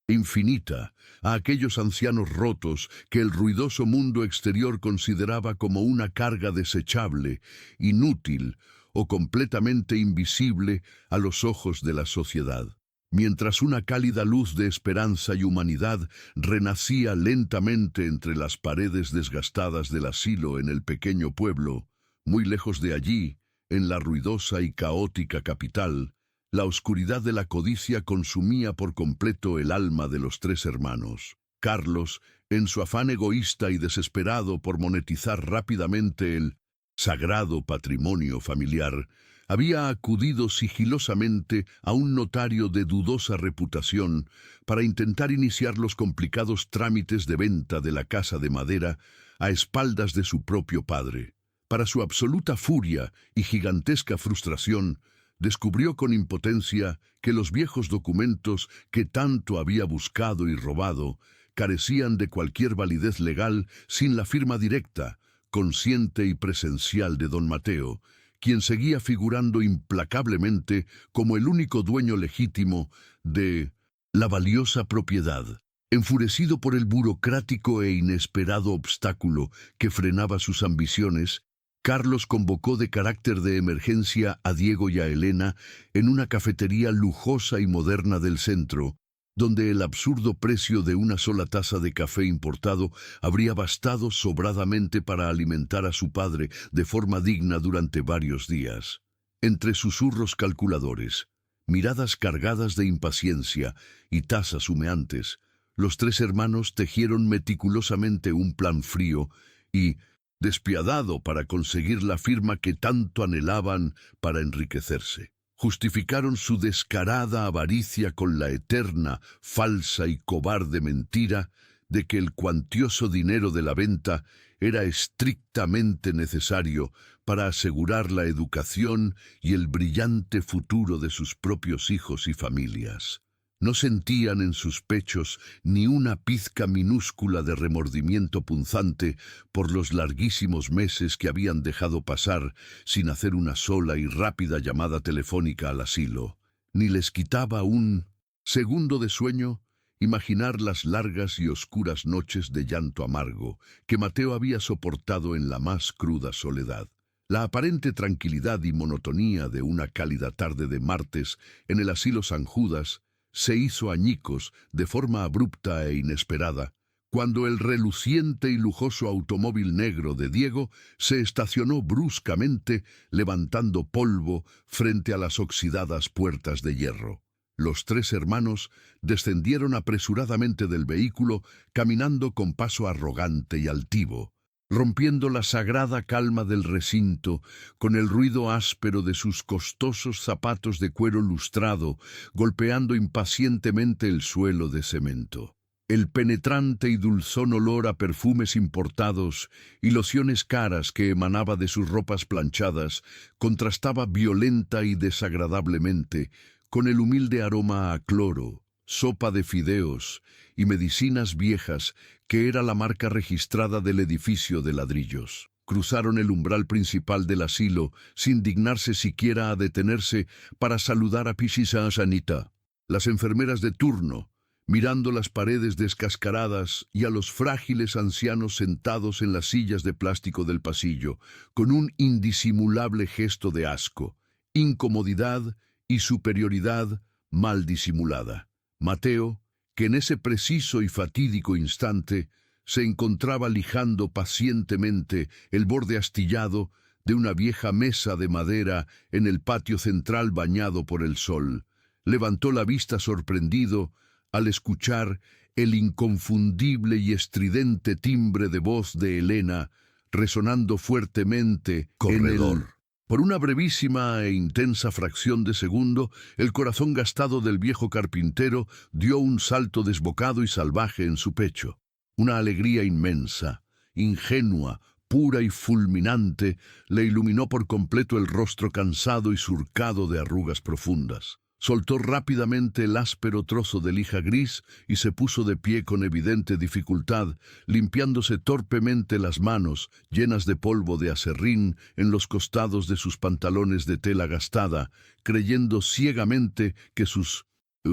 infinita, a aquellos ancianos rotos que el ruidoso mundo exterior consideraba como una carga desechable, inútil o completamente invisible a los ojos de la sociedad. Mientras una cálida luz de esperanza y humanidad renacía lentamente entre las paredes desgastadas del asilo en el pequeño pueblo, muy lejos de allí, en la ruidosa y caótica capital, la oscuridad de la codicia consumía por completo el alma de los tres hermanos. Carlos, en su afán egoísta y desesperado por monetizar rápidamente el sagrado patrimonio familiar, había acudido sigilosamente a un notario de dudosa reputación para intentar iniciar los complicados trámites de venta de la casa de madera a espaldas de su propio padre. Para su absoluta furia y gigantesca frustración, descubrió con impotencia que los viejos documentos que tanto había buscado y robado carecían de cualquier validez legal sin la firma directa, consciente y presencial de don Mateo, quien seguía figurando implacablemente como el único dueño legítimo de la valiosa propiedad. Enfurecido por el burocrático e inesperado obstáculo que frenaba sus ambiciones, Carlos convocó de carácter de emergencia a Diego y a Elena en una cafetería lujosa y moderna del centro, donde el absurdo precio de una sola taza de café importado habría bastado sobradamente para alimentar a su padre de forma digna durante varios días. Entre susurros calculadores, miradas cargadas de impaciencia y tazas humeantes, los tres hermanos tejieron meticulosamente un plan frío y despiadado para conseguir la firma que tanto anhelaban para enriquecerse. Justificaron su descarada avaricia con la eterna, falsa y cobarde mentira de que el cuantioso dinero de la venta era estrictamente necesario para asegurar la educación y el brillante futuro de sus propios hijos y familias. No sentían en sus pechos ni una pizca minúscula de remordimiento punzante por los larguísimos meses que habían dejado pasar sin hacer una sola y rápida llamada telefónica al asilo. Ni les quitaba un segundo de sueño imaginar las largas y oscuras noches de llanto amargo que Mateo había soportado en la más cruda soledad. La aparente tranquilidad y monotonía de una cálida tarde de martes en el asilo San Judas se hizo añicos de forma abrupta e inesperada, cuando el reluciente y lujoso automóvil negro de Diego se estacionó bruscamente, levantando polvo frente a las oxidadas puertas de hierro. Los tres hermanos descendieron apresuradamente del vehículo, caminando con paso arrogante y altivo, rompiendo la sagrada calma del recinto con el ruido áspero de sus costosos zapatos de cuero lustrado, golpeando impacientemente el suelo de cemento. El penetrante y dulzón olor a perfumes importados y lociones caras que emanaba de sus ropas planchadas contrastaba violenta y desagradablemente con el humilde aroma a cloro, sopa de fideos y medicinas viejas que era la marca registrada del edificio de ladrillos. Cruzaron el umbral principal del asilo sin dignarse siquiera a detenerse para saludar a Pichisa Sanita. Las enfermeras de turno, mirando las paredes descascaradas y a los frágiles ancianos sentados en las sillas de plástico del pasillo, con un indisimulable gesto de asco, incomodidad y superioridad mal disimulada. Mateo, que en ese preciso y fatídico instante se encontraba lijando pacientemente el borde astillado de una vieja mesa de madera en el patio central bañado por el sol, levantó la vista sorprendido al escuchar el inconfundible y estridente timbre de voz de Elena resonando fuertemente en el... Por una brevísima e intensa fracción de segundo, el corazón gastado del viejo carpintero dio un salto desbocado y salvaje en su pecho. Una alegría inmensa, ingenua, pura y fulminante, le iluminó por completo el rostro cansado y surcado de arrugas profundas. Soltó rápidamente el áspero trozo de lija gris y se puso de pie con evidente dificultad, limpiándose torpemente las manos, llenas de polvo de aserrín, en los costados de sus pantalones de tela gastada, creyendo ciegamente que sus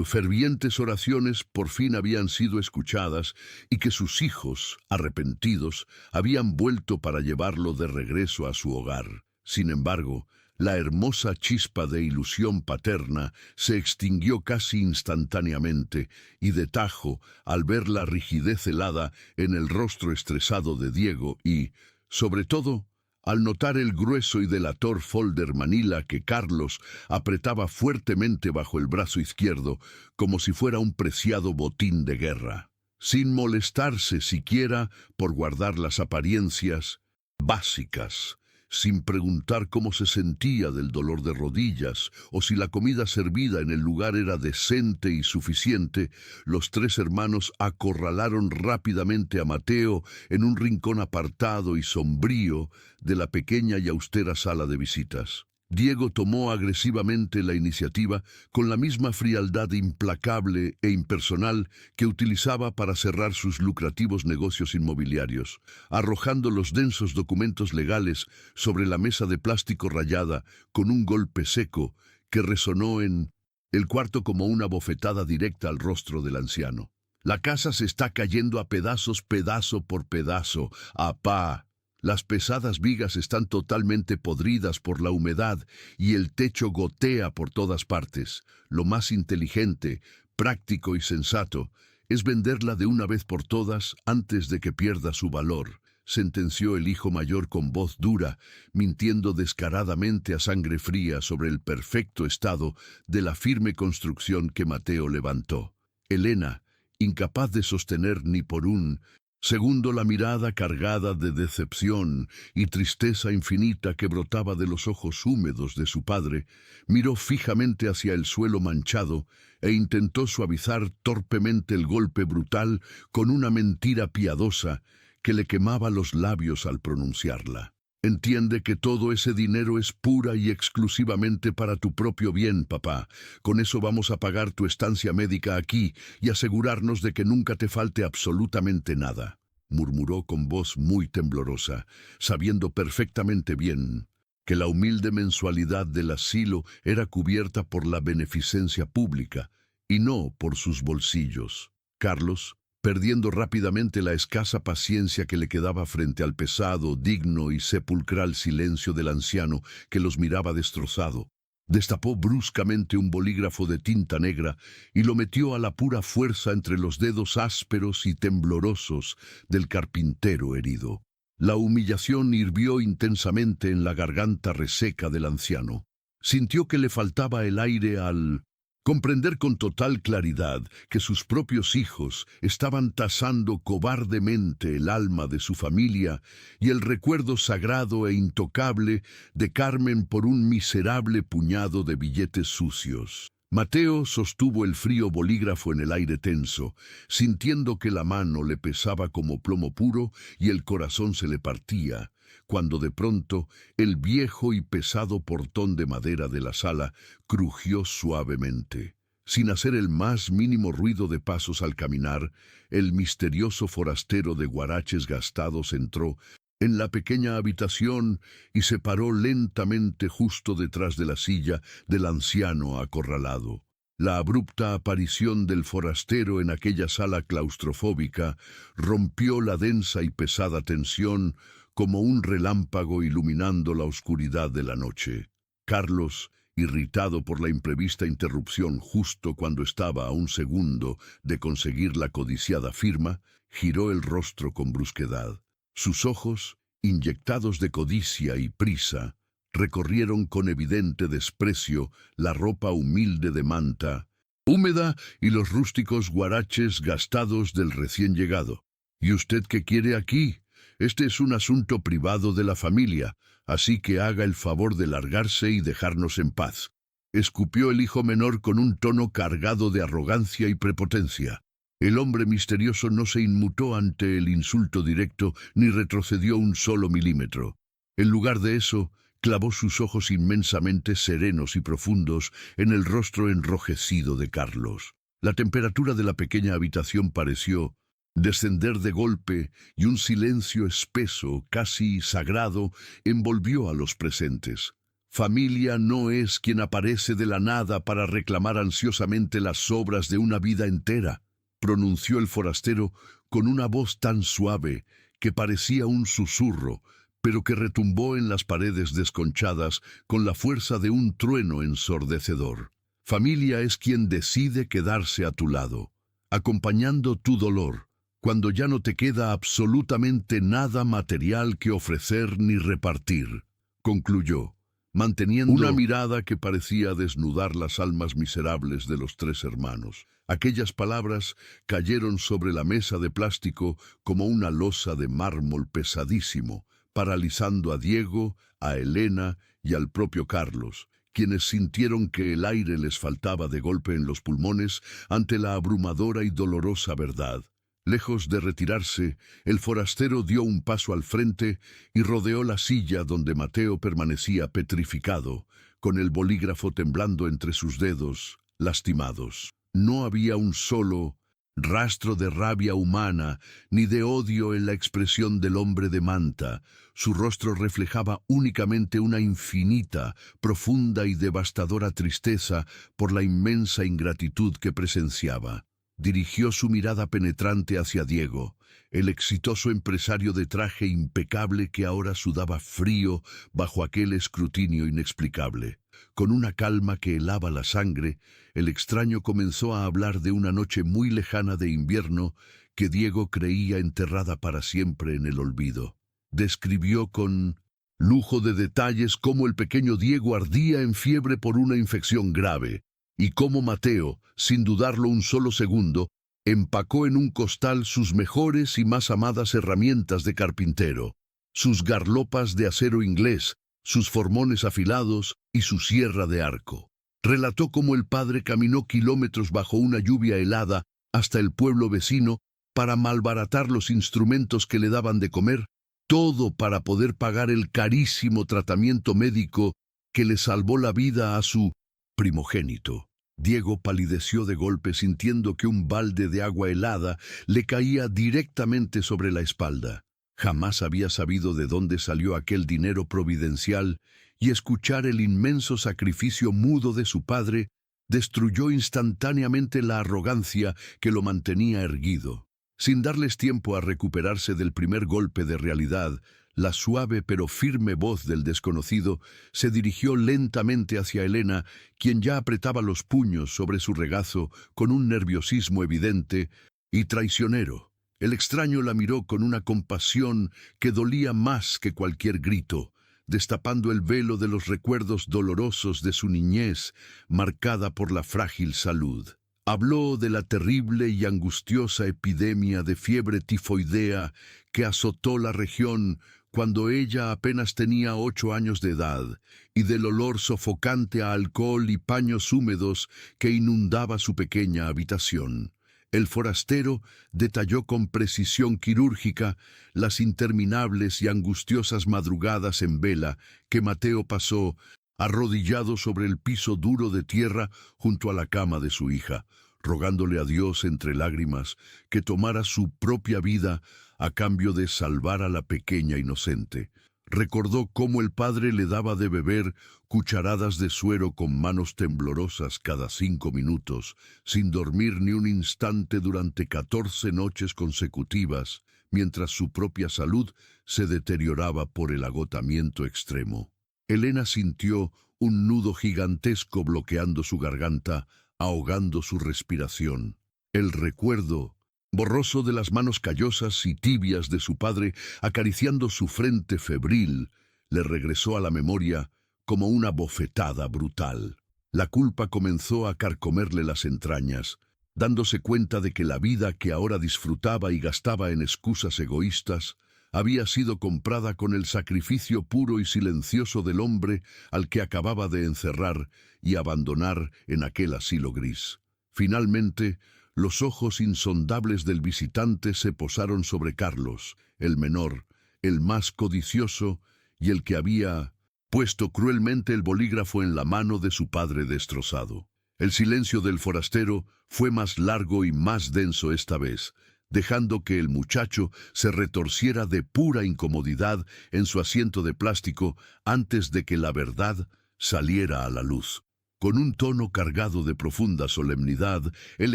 fervientes oraciones por fin habían sido escuchadas y que sus hijos, arrepentidos, habían vuelto para llevarlo de regreso a su hogar. Sin embargo, la hermosa chispa de ilusión paterna se extinguió casi instantáneamente y de tajo al ver la rigidez helada en el rostro estresado de Diego y, sobre todo, al notar el grueso y delator folder manila que Carlos apretaba fuertemente bajo el brazo izquierdo como si fuera un preciado botín de guerra, sin molestarse siquiera por guardar las apariencias básicas, sin preguntar cómo se sentía del dolor de rodillas o si la comida servida en el lugar era decente y suficiente. Los tres hermanos acorralaron rápidamente a Mateo en un rincón apartado y sombrío de la pequeña y austera sala de visitas. Diego tomó agresivamente la iniciativa con la misma frialdad implacable e impersonal que utilizaba para cerrar sus lucrativos negocios inmobiliarios, arrojando los densos documentos legales sobre la mesa de plástico rayada con un golpe seco que resonó en el cuarto como una bofetada directa al rostro del anciano. La casa se está cayendo a pedazos, pedazo por pedazo, apá. Las pesadas vigas están totalmente podridas por la humedad y el techo gotea por todas partes. Lo más inteligente, práctico y sensato es venderla de una vez por todas antes de que pierda su valor, sentenció el hijo mayor con voz dura, mintiendo descaradamente a sangre fría sobre el perfecto estado de la firme construcción que Mateo levantó. Elena, incapaz de sostener ni por un segundo la mirada cargada de decepción y tristeza infinita que brotaba de los ojos húmedos de su padre, miró fijamente hacia el suelo manchado e intentó suavizar torpemente el golpe brutal con una mentira piadosa que le quemaba los labios al pronunciarla. Entiende que todo ese dinero es pura y exclusivamente para tu propio bien, papá. Con eso vamos a pagar tu estancia médica aquí y asegurarnos de que nunca te falte absolutamente nada, murmuró con voz muy temblorosa, sabiendo perfectamente bien que la humilde mensualidad del asilo era cubierta por la beneficencia pública y no por sus bolsillos. Carlos, perdiendo rápidamente la escasa paciencia que le quedaba frente al pesado, digno y sepulcral silencio del anciano que los miraba destrozado, destapó bruscamente un bolígrafo de tinta negra y lo metió a la pura fuerza entre los dedos ásperos y temblorosos del carpintero herido. La humillación hirvió intensamente en la garganta reseca del anciano. Sintió que le faltaba el aire al comprender con total claridad que sus propios hijos estaban tasando cobardemente el alma de su familia y el recuerdo sagrado e intocable de Carmen por un miserable puñado de billetes sucios. Mateo sostuvo el frío bolígrafo en el aire tenso, sintiendo que la mano le pesaba como plomo puro y el corazón se le partía, cuando de pronto el viejo y pesado portón de madera de la sala crujió suavemente. Sin hacer el más mínimo ruido de pasos al caminar, el misterioso forastero de guaraches gastados entró en la pequeña habitación y se paró lentamente justo detrás de la silla del anciano acorralado. La abrupta aparición del forastero en aquella sala claustrofóbica rompió la densa y pesada tensión como un relámpago iluminando la oscuridad de la noche. Carlos, irritado por la imprevista interrupción justo cuando estaba a un segundo de conseguir la codiciada firma, giró el rostro con brusquedad. Sus ojos, inyectados de codicia y prisa, recorrieron con evidente desprecio la ropa humilde de manta, húmeda y los rústicos guaraches gastados del recién llegado. ¿Y usted qué quiere aquí? Este es un asunto privado de la familia, así que haga el favor de largarse y dejarnos en paz, escupió el hijo menor con un tono cargado de arrogancia y prepotencia. El hombre misterioso no se inmutó ante el insulto directo ni retrocedió un solo milímetro. En lugar de eso, clavó sus ojos inmensamente serenos y profundos en el rostro enrojecido de Carlos. La temperatura de la pequeña habitación pareció descender de golpe y un silencio espeso, casi sagrado, envolvió a los presentes. Familia no es quien aparece de la nada para reclamar ansiosamente las sobras de una vida entera, pronunció el forastero con una voz tan suave que parecía un susurro, pero que retumbó en las paredes desconchadas con la fuerza de un trueno ensordecedor. Familia es quien decide quedarse a tu lado, acompañando tu dolor, cuando ya no te queda absolutamente nada material que ofrecer ni repartir, concluyó, manteniendo una mirada que parecía desnudar las almas miserables de los tres hermanos. Aquellas palabras cayeron sobre la mesa de plástico como una losa de mármol pesadísimo, paralizando a Diego, a Elena y al propio Carlos, quienes sintieron que el aire les faltaba de golpe en los pulmones ante la abrumadora y dolorosa verdad. Lejos de retirarse, el forastero dio un paso al frente y rodeó la silla donde Mateo permanecía petrificado, con el bolígrafo temblando entre sus dedos, lastimados. No había un solo rastro de rabia humana ni de odio en la expresión del hombre de manta. Su rostro reflejaba únicamente una infinita, profunda y devastadora tristeza por la inmensa ingratitud que presenciaba. Dirigió su mirada penetrante hacia Diego, el exitoso empresario de traje impecable que ahora sudaba frío bajo aquel escrutinio inexplicable. Con una calma que helaba la sangre, el extraño comenzó a hablar de una noche muy lejana de invierno que Diego creía enterrada para siempre en el olvido. Describió con lujo de detalles cómo el pequeño Diego ardía en fiebre por una infección grave, y cómo Mateo, sin dudarlo un solo segundo, empacó en un costal sus mejores y más amadas herramientas de carpintero, sus garlopas de acero inglés, sus formones afilados y su sierra de arco. Relató cómo el padre caminó kilómetros bajo una lluvia helada hasta el pueblo vecino para malbaratar los instrumentos que le daban de comer, todo para poder pagar el carísimo tratamiento médico que le salvó la vida a su primogénito. Diego palideció de golpe sintiendo que un balde de agua helada le caía directamente sobre la espalda. Jamás había sabido de dónde salió aquel dinero providencial, y escuchar el inmenso sacrificio mudo de su padre destruyó instantáneamente la arrogancia que lo mantenía erguido. Sin darles tiempo a recuperarse del primer golpe de realidad, la suave pero firme voz del desconocido se dirigió lentamente hacia Elena, quien ya apretaba los puños sobre su regazo con un nerviosismo evidente y traicionero. El extraño la miró con una compasión que dolía más que cualquier grito, destapando el velo de los recuerdos dolorosos de su niñez, marcada por la frágil salud. Habló de la terrible y angustiosa epidemia de fiebre tifoidea que azotó la región cuando ella apenas tenía 8 años de edad, y del olor sofocante a alcohol y paños húmedos que inundaba su pequeña habitación. El forastero detalló con precisión quirúrgica las interminables y angustiosas madrugadas en vela que Mateo pasó arrodillado sobre el piso duro de tierra junto a la cama de su hija, rogándole a Dios entre lágrimas que tomara su propia vida a cambio de salvar a la pequeña inocente. Recordó cómo el padre le daba de beber cucharadas de suero con manos temblorosas cada 5 minutos, sin dormir ni un instante durante 14 noches consecutivas, mientras su propia salud se deterioraba por el agotamiento extremo. Elena sintió un nudo gigantesco bloqueando su garganta, ahogando su respiración. El recuerdo borroso de las manos callosas y tibias de su padre acariciando su frente febril le regresó a la memoria como una bofetada brutal. La culpa comenzó a carcomerle las entrañas, dándose cuenta de que la vida que ahora disfrutaba y gastaba en excusas egoístas había sido comprada con el sacrificio puro y silencioso del hombre al que acababa de encerrar y abandonar en aquel asilo gris. Finalmente, los ojos insondables del visitante se posaron sobre Carlos, el menor, el más codicioso y el que había puesto cruelmente el bolígrafo en la mano de su padre destrozado. El silencio del forastero fue más largo y más denso esta vez, dejando que el muchacho se retorciera de pura incomodidad en su asiento de plástico antes de que la verdad saliera a la luz. Con un tono cargado de profunda solemnidad, el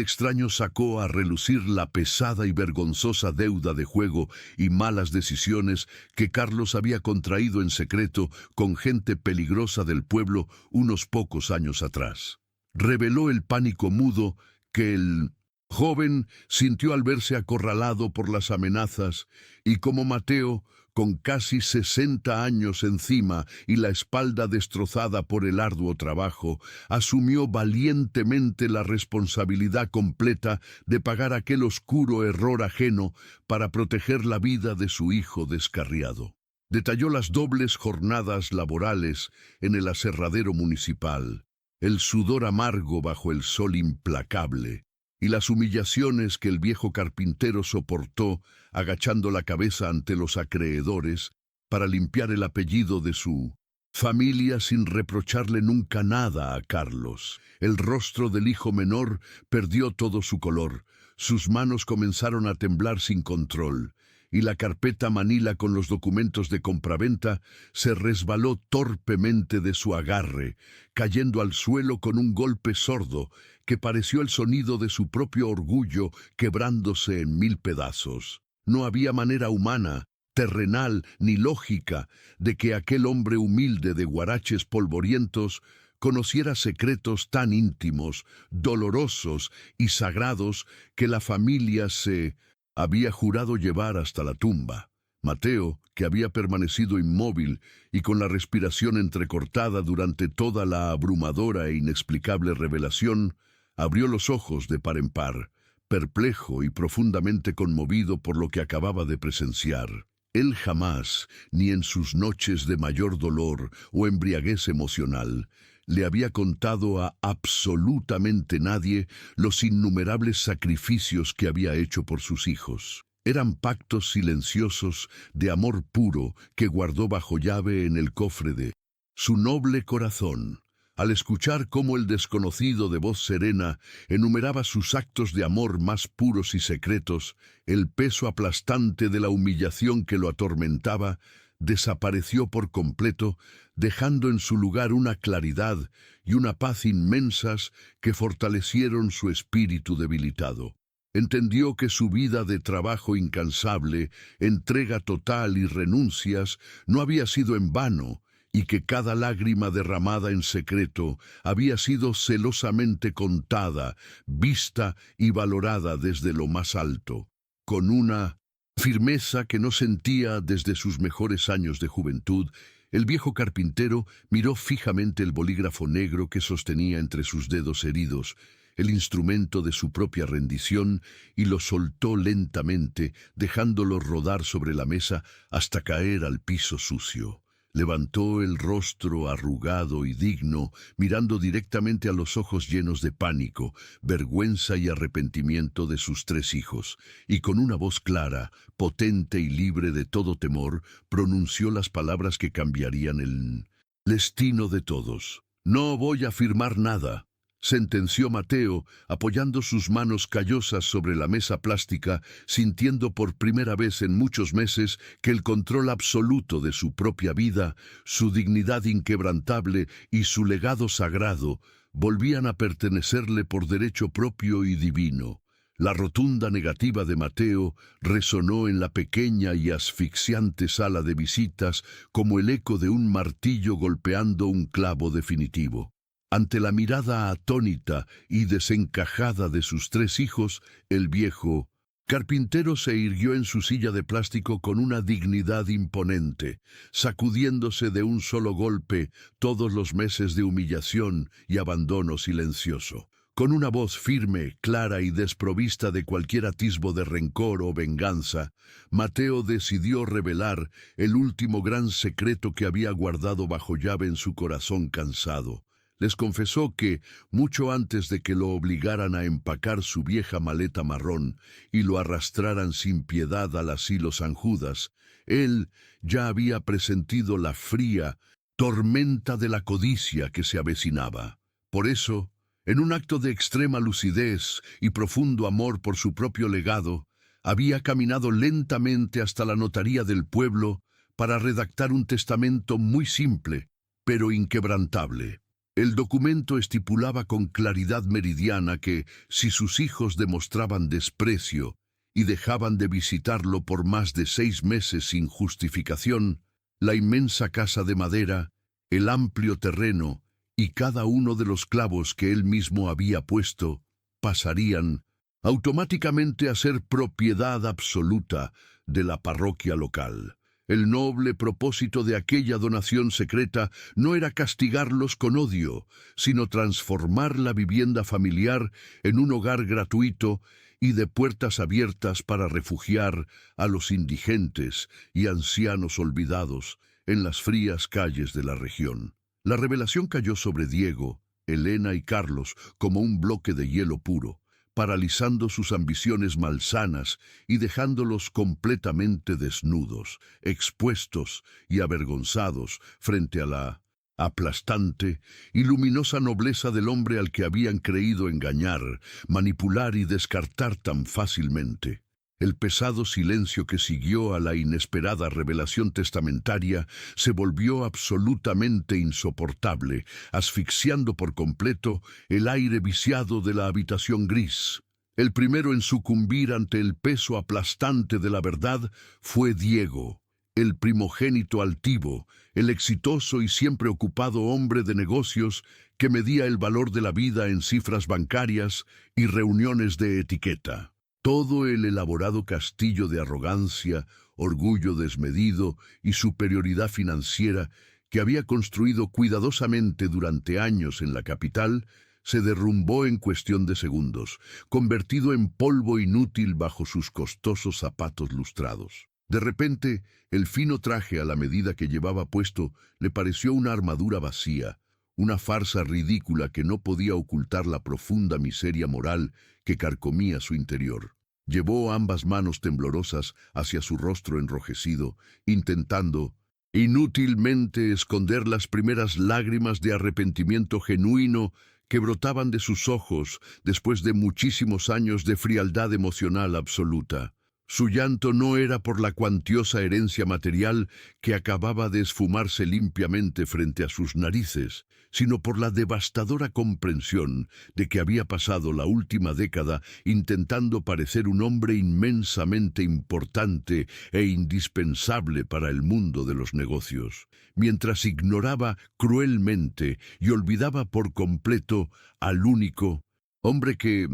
extraño sacó a relucir la pesada y vergonzosa deuda de juego y malas decisiones que Carlos había contraído en secreto con gente peligrosa del pueblo unos pocos años atrás. Reveló el pánico mudo que el joven sintió al verse acorralado por las amenazas y como Mateo, con casi 60 años encima y la espalda destrozada por el arduo trabajo, asumió valientemente la responsabilidad completa de pagar aquel oscuro error ajeno para proteger la vida de su hijo descarriado. Detalló las dobles jornadas laborales en el aserradero municipal, el sudor amargo bajo el sol implacable, y las humillaciones que el viejo carpintero soportó agachando la cabeza ante los acreedores para limpiar el apellido de su familia sin reprocharle nunca nada a Carlos. El rostro del hijo menor perdió todo su color, sus manos comenzaron a temblar sin control, y la carpeta manila con los documentos de compraventa se resbaló torpemente de su agarre, cayendo al suelo con un golpe sordo que pareció el sonido de su propio orgullo quebrándose en 1000 pedazos. No había manera humana, terrenal ni lógica de que aquel hombre humilde de guaraches polvorientos conociera secretos tan íntimos, dolorosos y sagrados que la familia se había jurado llevar hasta la tumba. Mateo, que había permanecido inmóvil y con la respiración entrecortada durante toda la abrumadora e inexplicable revelación, abrió los ojos de par en par, perplejo y profundamente conmovido por lo que acababa de presenciar. Él jamás, ni en sus noches de mayor dolor o embriaguez emocional, le había contado a absolutamente nadie los innumerables sacrificios que había hecho por sus hijos. Eran pactos silenciosos de amor puro que guardó bajo llave en el cofre de su noble corazón. Al escuchar cómo el desconocido de voz serena enumeraba sus actos de amor más puros y secretos, el peso aplastante de la humillación que lo atormentaba desapareció por completo, dejando en su lugar una claridad y una paz inmensas que fortalecieron su espíritu debilitado. Entendió que su vida de trabajo incansable, entrega total y renuncias no había sido en vano, y que cada lágrima derramada en secreto había sido celosamente contada, vista y valorada desde lo más alto, con una firmeza que no sentía desde sus mejores años de juventud. El viejo carpintero miró fijamente el bolígrafo negro que sostenía entre sus dedos heridos, el instrumento de su propia rendición, y lo soltó lentamente, dejándolo rodar sobre la mesa hasta caer al piso sucio. Levantó el rostro arrugado y digno, mirando directamente a los ojos llenos de pánico, vergüenza y arrepentimiento de sus 3 hijos, y con una voz clara, potente y libre de todo temor, pronunció las palabras que cambiarían el destino de todos. «No voy a firmar nada», sentenció Mateo, apoyando sus manos callosas sobre la mesa plástica, sintiendo por primera vez en muchos meses que el control absoluto de su propia vida, su dignidad inquebrantable y su legado sagrado volvían a pertenecerle por derecho propio y divino. La rotunda negativa de Mateo resonó en la pequeña y asfixiante sala de visitas como el eco de un martillo golpeando un clavo definitivo. Ante la mirada atónita y desencajada de sus 3 hijos, el viejo carpintero se irguió en su silla de plástico con una dignidad imponente, sacudiéndose de un solo golpe todos los meses de humillación y abandono silencioso. Con una voz firme, clara y desprovista de cualquier atisbo de rencor o venganza, Mateo decidió revelar el último gran secreto que había guardado bajo llave en su corazón cansado. Les confesó que, mucho antes de que lo obligaran a empacar su vieja maleta marrón y lo arrastraran sin piedad al asilo San Judas, él ya había presentido la fría tormenta de la codicia que se avecinaba. Por eso, en un acto de extrema lucidez y profundo amor por su propio legado, había caminado lentamente hasta la notaría del pueblo para redactar un testamento muy simple, pero inquebrantable. El documento estipulaba con claridad meridiana que, si sus hijos demostraban desprecio y dejaban de visitarlo por más de 6 meses sin justificación, la inmensa casa de madera, el amplio terreno y cada uno de los clavos que él mismo había puesto, pasarían automáticamente a ser propiedad absoluta de la parroquia local. El noble propósito de aquella donación secreta no era castigarlos con odio, sino transformar la vivienda familiar en un hogar gratuito y de puertas abiertas para refugiar a los indigentes y ancianos olvidados en las frías calles de la región. La revelación cayó sobre Diego, Elena y Carlos como un bloque de hielo puro, paralizando sus ambiciones malsanas y dejándolos completamente desnudos, expuestos y avergonzados frente a la aplastante y luminosa nobleza del hombre al que habían creído engañar, manipular y descartar tan fácilmente. El pesado silencio que siguió a la inesperada revelación testamentaria se volvió absolutamente insoportable, asfixiando por completo el aire viciado de la habitación gris. El primero en sucumbir ante el peso aplastante de la verdad fue Diego, el primogénito altivo, el exitoso y siempre ocupado hombre de negocios que medía el valor de la vida en cifras bancarias y reuniones de etiqueta. Todo el elaborado castillo de arrogancia, orgullo desmedido y superioridad financiera que había construido cuidadosamente durante años en la capital, se derrumbó en cuestión de segundos, convertido en polvo inútil bajo sus costosos zapatos lustrados. De repente, el fino traje a la medida que llevaba puesto le pareció una armadura vacía, una farsa ridícula que no podía ocultar la profunda miseria moral que carcomía su interior. Llevó ambas manos temblorosas hacia su rostro enrojecido, intentando inútilmente esconder las primeras lágrimas de arrepentimiento genuino que brotaban de sus ojos después de muchísimos años de frialdad emocional absoluta. Su llanto no era por la cuantiosa herencia material que acababa de esfumarse limpiamente frente a sus narices, sino por la devastadora comprensión de que había pasado la última década intentando parecer un hombre inmensamente importante e indispensable para el mundo de los negocios, mientras ignoraba cruelmente y olvidaba por completo al único hombre que,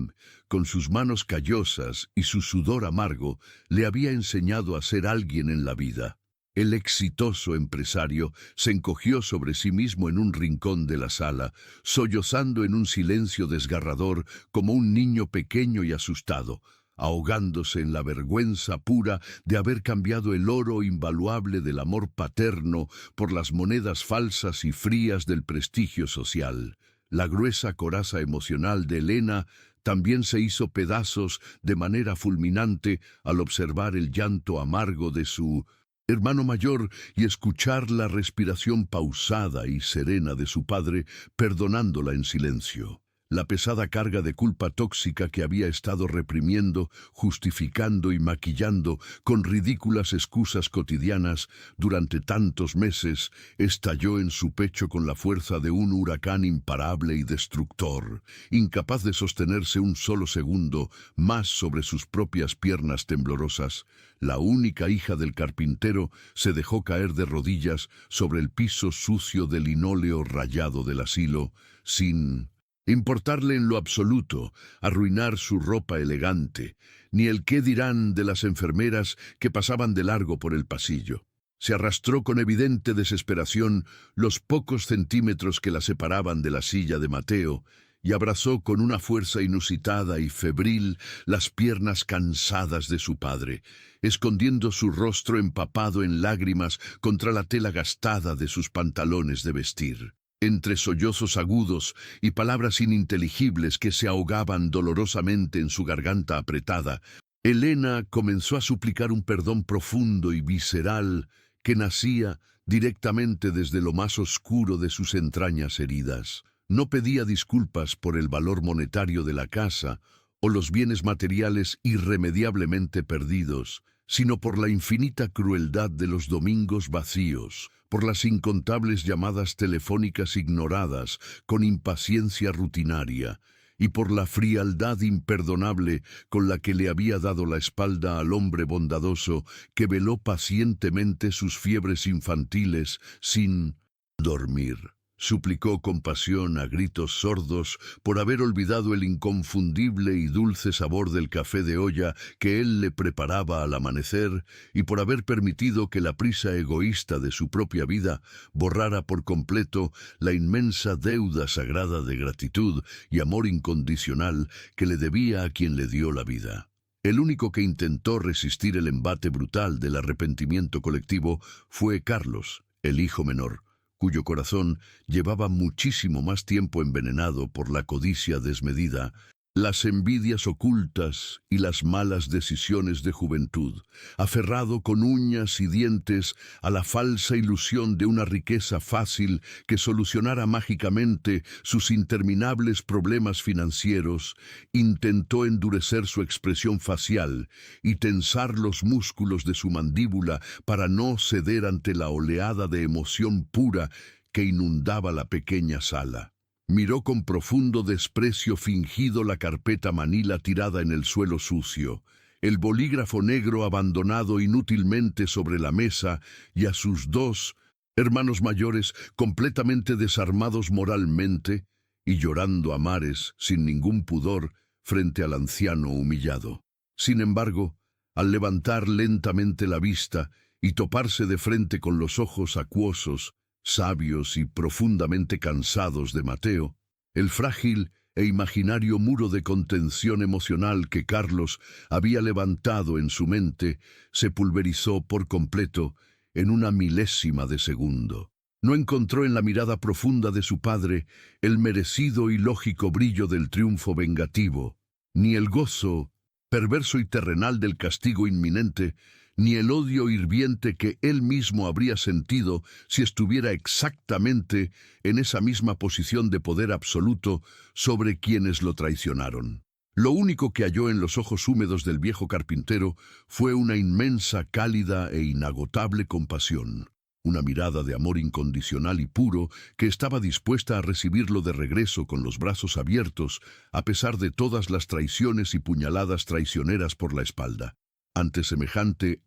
con sus manos callosas y su sudor amargo, le había enseñado a ser alguien en la vida. El exitoso empresario se encogió sobre sí mismo en un rincón de la sala, sollozando en un silencio desgarrador como un niño pequeño y asustado, ahogándose en la vergüenza pura de haber cambiado el oro invaluable del amor paterno por las monedas falsas y frías del prestigio social. La gruesa coraza emocional de Elena también se hizo pedazos de manera fulminante al observar el llanto amargo de su hermano mayor y escuchar la respiración pausada y serena de su padre, perdonándola en silencio. La pesada carga de culpa tóxica que había estado reprimiendo, justificando y maquillando con ridículas excusas cotidianas durante tantos meses, estalló en su pecho con la fuerza de un huracán imparable y destructor, incapaz de sostenerse un solo segundo más sobre sus propias piernas temblorosas. La única hija del carpintero se dejó caer de rodillas sobre el piso sucio de linóleo rayado del asilo, sin importarle en lo absoluto arruinar su ropa elegante, ni el qué dirán de las enfermeras que pasaban de largo por el pasillo. Se arrastró con evidente desesperación los pocos centímetros que la separaban de la silla de Mateo y abrazó con una fuerza inusitada y febril las piernas cansadas de su padre, escondiendo su rostro empapado en lágrimas contra la tela gastada de sus pantalones de vestir. Entre sollozos agudos y palabras ininteligibles que se ahogaban dolorosamente en su garganta apretada, Elena comenzó a suplicar un perdón profundo y visceral que nacía directamente desde lo más oscuro de sus entrañas heridas. No pedía disculpas por el valor monetario de la casa o los bienes materiales irremediablemente perdidos, sino por la infinita crueldad de los domingos vacíos, por las incontables llamadas telefónicas ignoradas con impaciencia rutinaria, y por la frialdad imperdonable con la que le había dado la espalda al hombre bondadoso que veló pacientemente sus fiebres infantiles sin dormir. Suplicó con pasión a gritos sordos por haber olvidado el inconfundible y dulce sabor del café de olla que él le preparaba al amanecer y por haber permitido que la prisa egoísta de su propia vida borrara por completo la inmensa deuda sagrada de gratitud y amor incondicional que le debía a quien le dio la vida. El único que intentó resistir el embate brutal del arrepentimiento colectivo fue Carlos, el hijo menor, cuyo corazón llevaba muchísimo más tiempo envenenado por la codicia desmedida, las envidias ocultas y las malas decisiones de juventud, aferrado con uñas y dientes a la falsa ilusión de una riqueza fácil que solucionara mágicamente sus interminables problemas financieros, intentó endurecer su expresión facial y tensar los músculos de su mandíbula para no ceder ante la oleada de emoción pura que inundaba la pequeña sala. Miró con profundo desprecio fingido la carpeta manila tirada en el suelo sucio, el bolígrafo negro abandonado inútilmente sobre la mesa y a sus dos hermanos mayores completamente desarmados moralmente y llorando a mares sin ningún pudor frente al anciano humillado. Sin embargo, al levantar lentamente la vista y toparse de frente con los ojos acuosos, sabios y profundamente cansados de Mateo, el frágil e imaginario muro de contención emocional que Carlos había levantado en su mente se pulverizó por completo en una milésima de segundo. No encontró en la mirada profunda de su padre el merecido y lógico brillo del triunfo vengativo, ni el gozo perverso y terrenal del castigo inminente, ni el odio hirviente que él mismo habría sentido si estuviera exactamente en esa misma posición de poder absoluto sobre quienes lo traicionaron. Lo único que halló en los ojos húmedos del viejo carpintero fue una inmensa, cálida e inagotable compasión, una mirada de amor incondicional y puro que estaba dispuesta a recibirlo de regreso con los brazos abiertos, a pesar de todas las traiciones y puñaladas traicioneras por la espalda. Ante semejante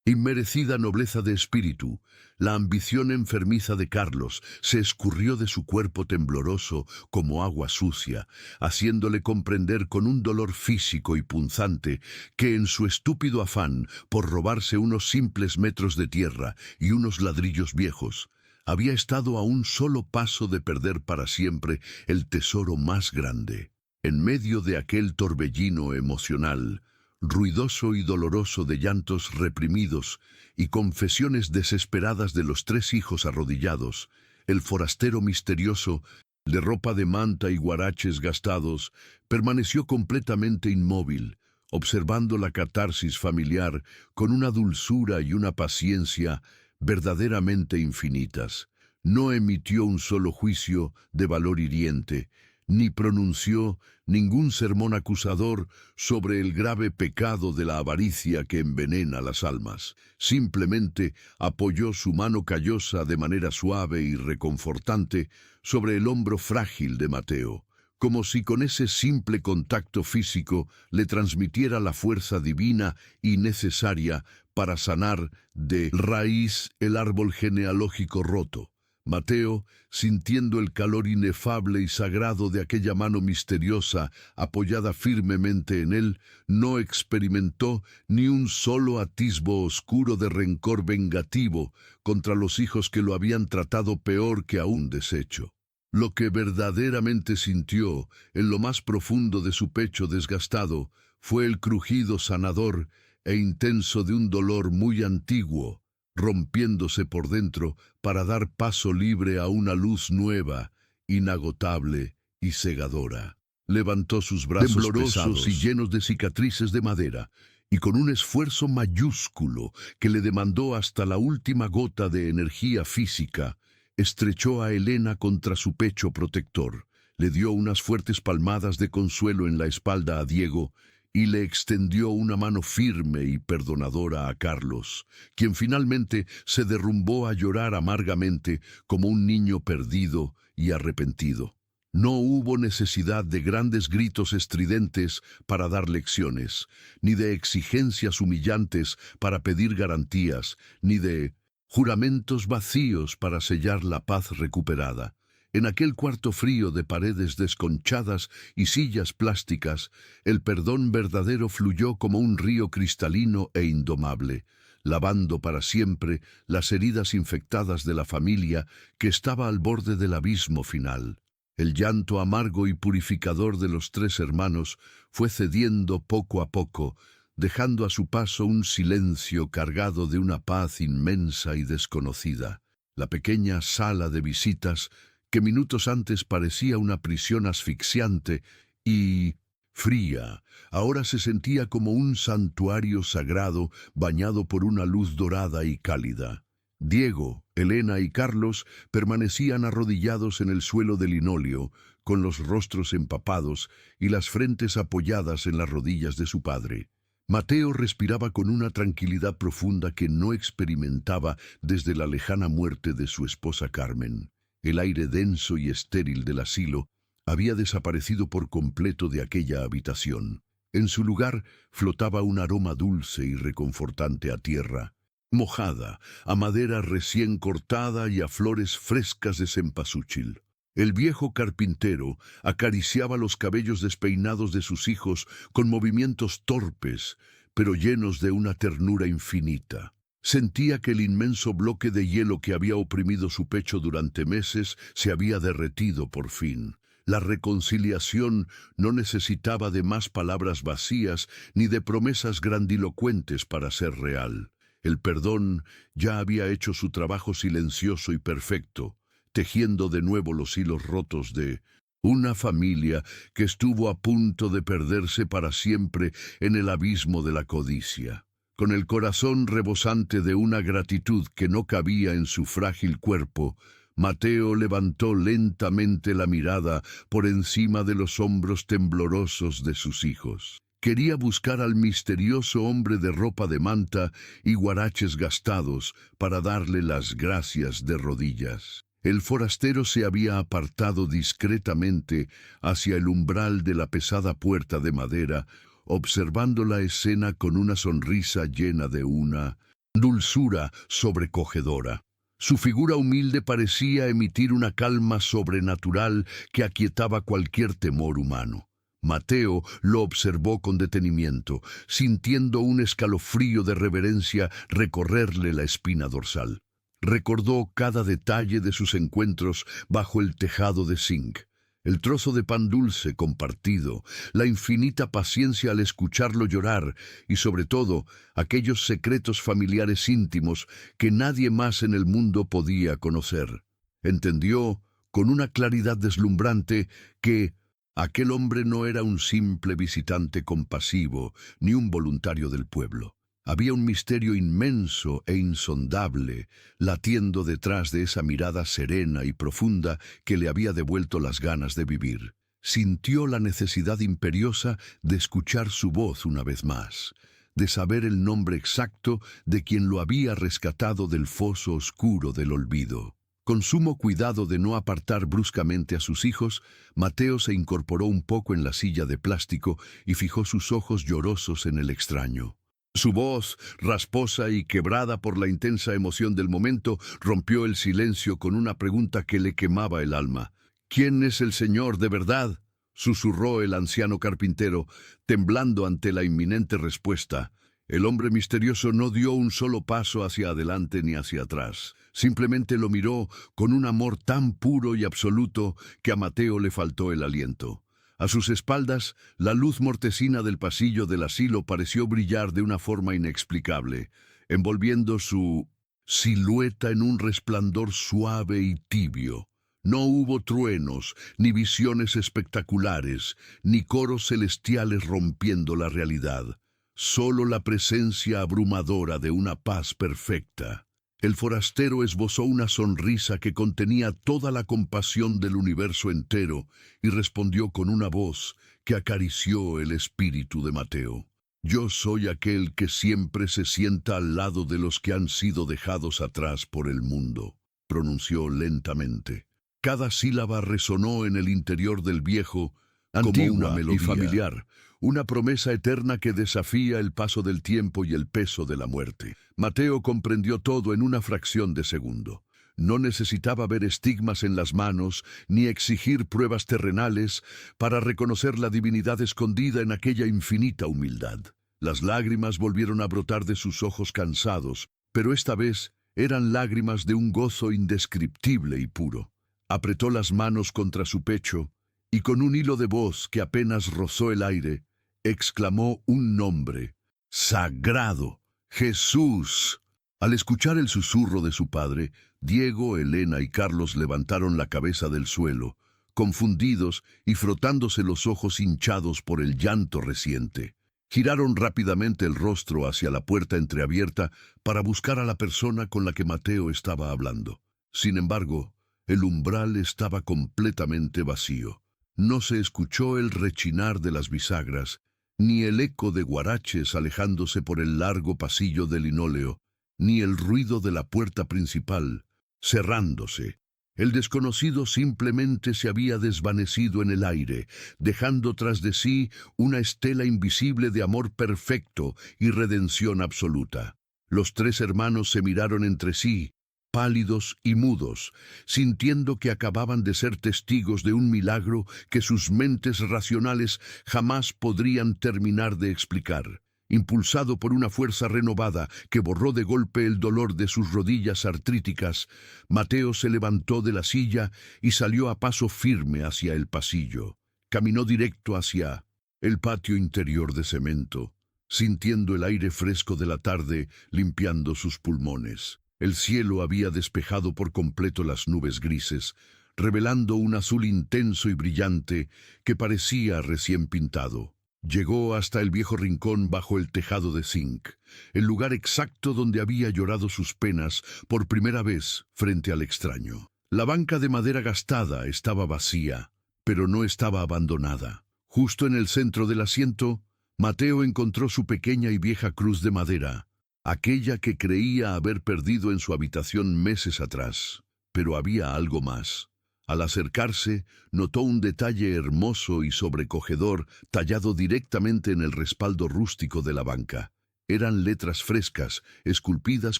inmerecida nobleza de espíritu, la ambición enfermiza de Carlos se escurrió de su cuerpo tembloroso como agua sucia, haciéndole comprender con un dolor físico y punzante que en su estúpido afán por robarse unos simples metros de tierra y unos ladrillos viejos, había estado a un solo paso de perder para siempre el tesoro más grande. En medio de aquel torbellino emocional, ruidoso y doloroso de llantos reprimidos y confesiones desesperadas de los tres hijos arrodillados, el forastero misterioso, de ropa de manta y guaraches gastados, permaneció completamente inmóvil, observando la catarsis familiar con una dulzura y una paciencia verdaderamente infinitas. No emitió un solo juicio de valor hiriente, ni pronunció ningún sermón acusador sobre el grave pecado de la avaricia que envenena las almas. Simplemente apoyó su mano callosa de manera suave y reconfortante sobre el hombro frágil de Mateo, como si con ese simple contacto físico le transmitiera la fuerza divina y necesaria para sanar de raíz el árbol genealógico roto. Mateo, sintiendo el calor inefable y sagrado de aquella mano misteriosa apoyada firmemente en él, no experimentó ni un solo atisbo oscuro de rencor vengativo contra los hijos que lo habían tratado peor que a un deshecho. Lo que verdaderamente sintió en lo más profundo de su pecho desgastado fue el crujido sanador e intenso de un dolor muy antiguo, rompiéndose por dentro para dar paso libre a una luz nueva, inagotable y cegadora. Levantó sus brazos temblorosos y llenos de cicatrices de madera, y con un esfuerzo mayúsculo que le demandó hasta la última gota de energía física, estrechó a Elena contra su pecho protector, le dio unas fuertes palmadas de consuelo en la espalda a Diego y le extendió una mano firme y perdonadora a Carlos, quien finalmente se derrumbó a llorar amargamente como un niño perdido y arrepentido. No hubo necesidad de grandes gritos estridentes para dar lecciones, ni de exigencias humillantes para pedir garantías, ni de juramentos vacíos para sellar la paz recuperada. En aquel cuarto frío de paredes desconchadas y sillas plásticas, el perdón verdadero fluyó como un río cristalino e indomable, lavando para siempre las heridas infectadas de la familia que estaba al borde del abismo final. El llanto amargo y purificador de los tres hermanos fue cediendo poco a poco, dejando a su paso un silencio cargado de una paz inmensa y desconocida. La pequeña sala de visitas, que minutos antes parecía una prisión asfixiante y fría, ahora se sentía como un santuario sagrado bañado por una luz dorada y cálida. Diego, Elena y Carlos permanecían arrodillados en el suelo de linóleo, con los rostros empapados y las frentes apoyadas en las rodillas de su padre. Mateo respiraba con una tranquilidad profunda que no experimentaba desde la lejana muerte de su esposa Carmen. El aire denso y estéril del asilo había desaparecido por completo de aquella habitación. En su lugar flotaba un aroma dulce y reconfortante a tierra mojada, a madera recién cortada y a flores frescas de cempasúchil. El viejo carpintero acariciaba los cabellos despeinados de sus hijos con movimientos torpes, pero llenos de una ternura infinita. Sentía que el inmenso bloque de hielo que había oprimido su pecho durante meses se había derretido por fin. La reconciliación no necesitaba de más palabras vacías ni de promesas grandilocuentes para ser real. El perdón ya había hecho su trabajo silencioso y perfecto, tejiendo de nuevo los hilos rotos de una familia que estuvo a punto de perderse para siempre en el abismo de la codicia. Con el corazón rebosante de una gratitud que no cabía en su frágil cuerpo, Mateo levantó lentamente la mirada por encima de los hombros temblorosos de sus hijos. Quería buscar al misterioso hombre de ropa de manta y guaraches gastados para darle las gracias de rodillas. El forastero se había apartado discretamente hacia el umbral de la pesada puerta de madera, observando la escena con una sonrisa llena de una dulzura sobrecogedora. Su figura humilde parecía emitir una calma sobrenatural que aquietaba cualquier temor humano. Mateo lo observó con detenimiento, sintiendo un escalofrío de reverencia recorrerle la espina dorsal. Recordó cada detalle de sus encuentros bajo el tejado de zinc, el trozo de pan dulce compartido, la infinita paciencia al escucharlo llorar y, sobre todo, aquellos secretos familiares íntimos que nadie más en el mundo podía conocer. Entendió, con una claridad deslumbrante, que aquel hombre no era un simple visitante compasivo, ni un voluntario del pueblo. Había un misterio inmenso e insondable latiendo detrás de esa mirada serena y profunda que le había devuelto las ganas de vivir. Sintió la necesidad imperiosa de escuchar su voz una vez más, de saber el nombre exacto de quien lo había rescatado del foso oscuro del olvido. Con sumo cuidado de no apartar bruscamente a sus hijos, Mateo se incorporó un poco en la silla de plástico y fijó sus ojos llorosos en el extraño. Su voz, rasposa y quebrada por la intensa emoción del momento, rompió el silencio con una pregunta que le quemaba el alma. «¿Quién es el Señor de verdad?», susurró el anciano carpintero, temblando ante la inminente respuesta. El hombre misterioso no dio un solo paso hacia adelante ni hacia atrás. Simplemente lo miró con un amor tan puro y absoluto que a Mateo le faltó el aliento. A sus espaldas, la luz mortecina del pasillo del asilo pareció brillar de una forma inexplicable, envolviendo su silueta en un resplandor suave y tibio. No hubo truenos, ni visiones espectaculares, ni coros celestiales rompiendo la realidad. Solo la presencia abrumadora de una paz perfecta. El forastero esbozó una sonrisa que contenía toda la compasión del universo entero y respondió con una voz que acarició el espíritu de Mateo. Yo soy aquel que siempre se sienta al lado de los que han sido dejados atrás por el mundo, pronunció lentamente. Cada sílaba resonó en el interior del viejo como una melodía familiar, una promesa eterna que desafía el paso del tiempo y el peso de la muerte. Mateo comprendió todo en una fracción de segundo. No necesitaba ver estigmas en las manos, ni exigir pruebas terrenales para reconocer la divinidad escondida en aquella infinita humildad. Las lágrimas volvieron a brotar de sus ojos cansados, pero esta vez eran lágrimas de un gozo indescriptible y puro. Apretó las manos contra su pecho y con un hilo de voz que apenas rozó el aire, exclamó un nombre: ¡Sagrado! ¡Jesús! Al escuchar el susurro de su padre, Diego, Elena y Carlos levantaron la cabeza del suelo, confundidos y frotándose los ojos hinchados por el llanto reciente. Giraron rápidamente el rostro hacia la puerta entreabierta para buscar a la persona con la que Mateo estaba hablando. Sin embargo, el umbral estaba completamente vacío. No se escuchó el rechinar de las bisagras, ni el eco de guaraches alejándose por el largo pasillo de linóleo, ni el ruido de la puerta principal, cerrándose. El desconocido simplemente se había desvanecido en el aire, dejando tras de sí una estela invisible de amor perfecto y redención absoluta. Los tres hermanos se miraron entre sí, pálidos y mudos, sintiendo que acababan de ser testigos de un milagro que sus mentes racionales jamás podrían terminar de explicar. Impulsado por una fuerza renovada que borró de golpe el dolor de sus rodillas artríticas, Mateo se levantó de la silla y salió a paso firme hacia el pasillo. Caminó directo hacia el patio interior de cemento, sintiendo el aire fresco de la tarde limpiando sus pulmones. El cielo había despejado por completo las nubes grises, revelando un azul intenso y brillante que parecía recién pintado. Llegó hasta el viejo rincón bajo el tejado de zinc, el lugar exacto donde había llorado sus penas por primera vez frente al extraño. La banca de madera gastada estaba vacía, pero no estaba abandonada. Justo en el centro del asiento, Mateo encontró su pequeña y vieja cruz de madera, aquella que creía haber perdido en su habitación meses atrás. Pero había algo más. Al acercarse, notó un detalle hermoso y sobrecogedor tallado directamente en el respaldo rústico de la banca. Eran letras frescas, esculpidas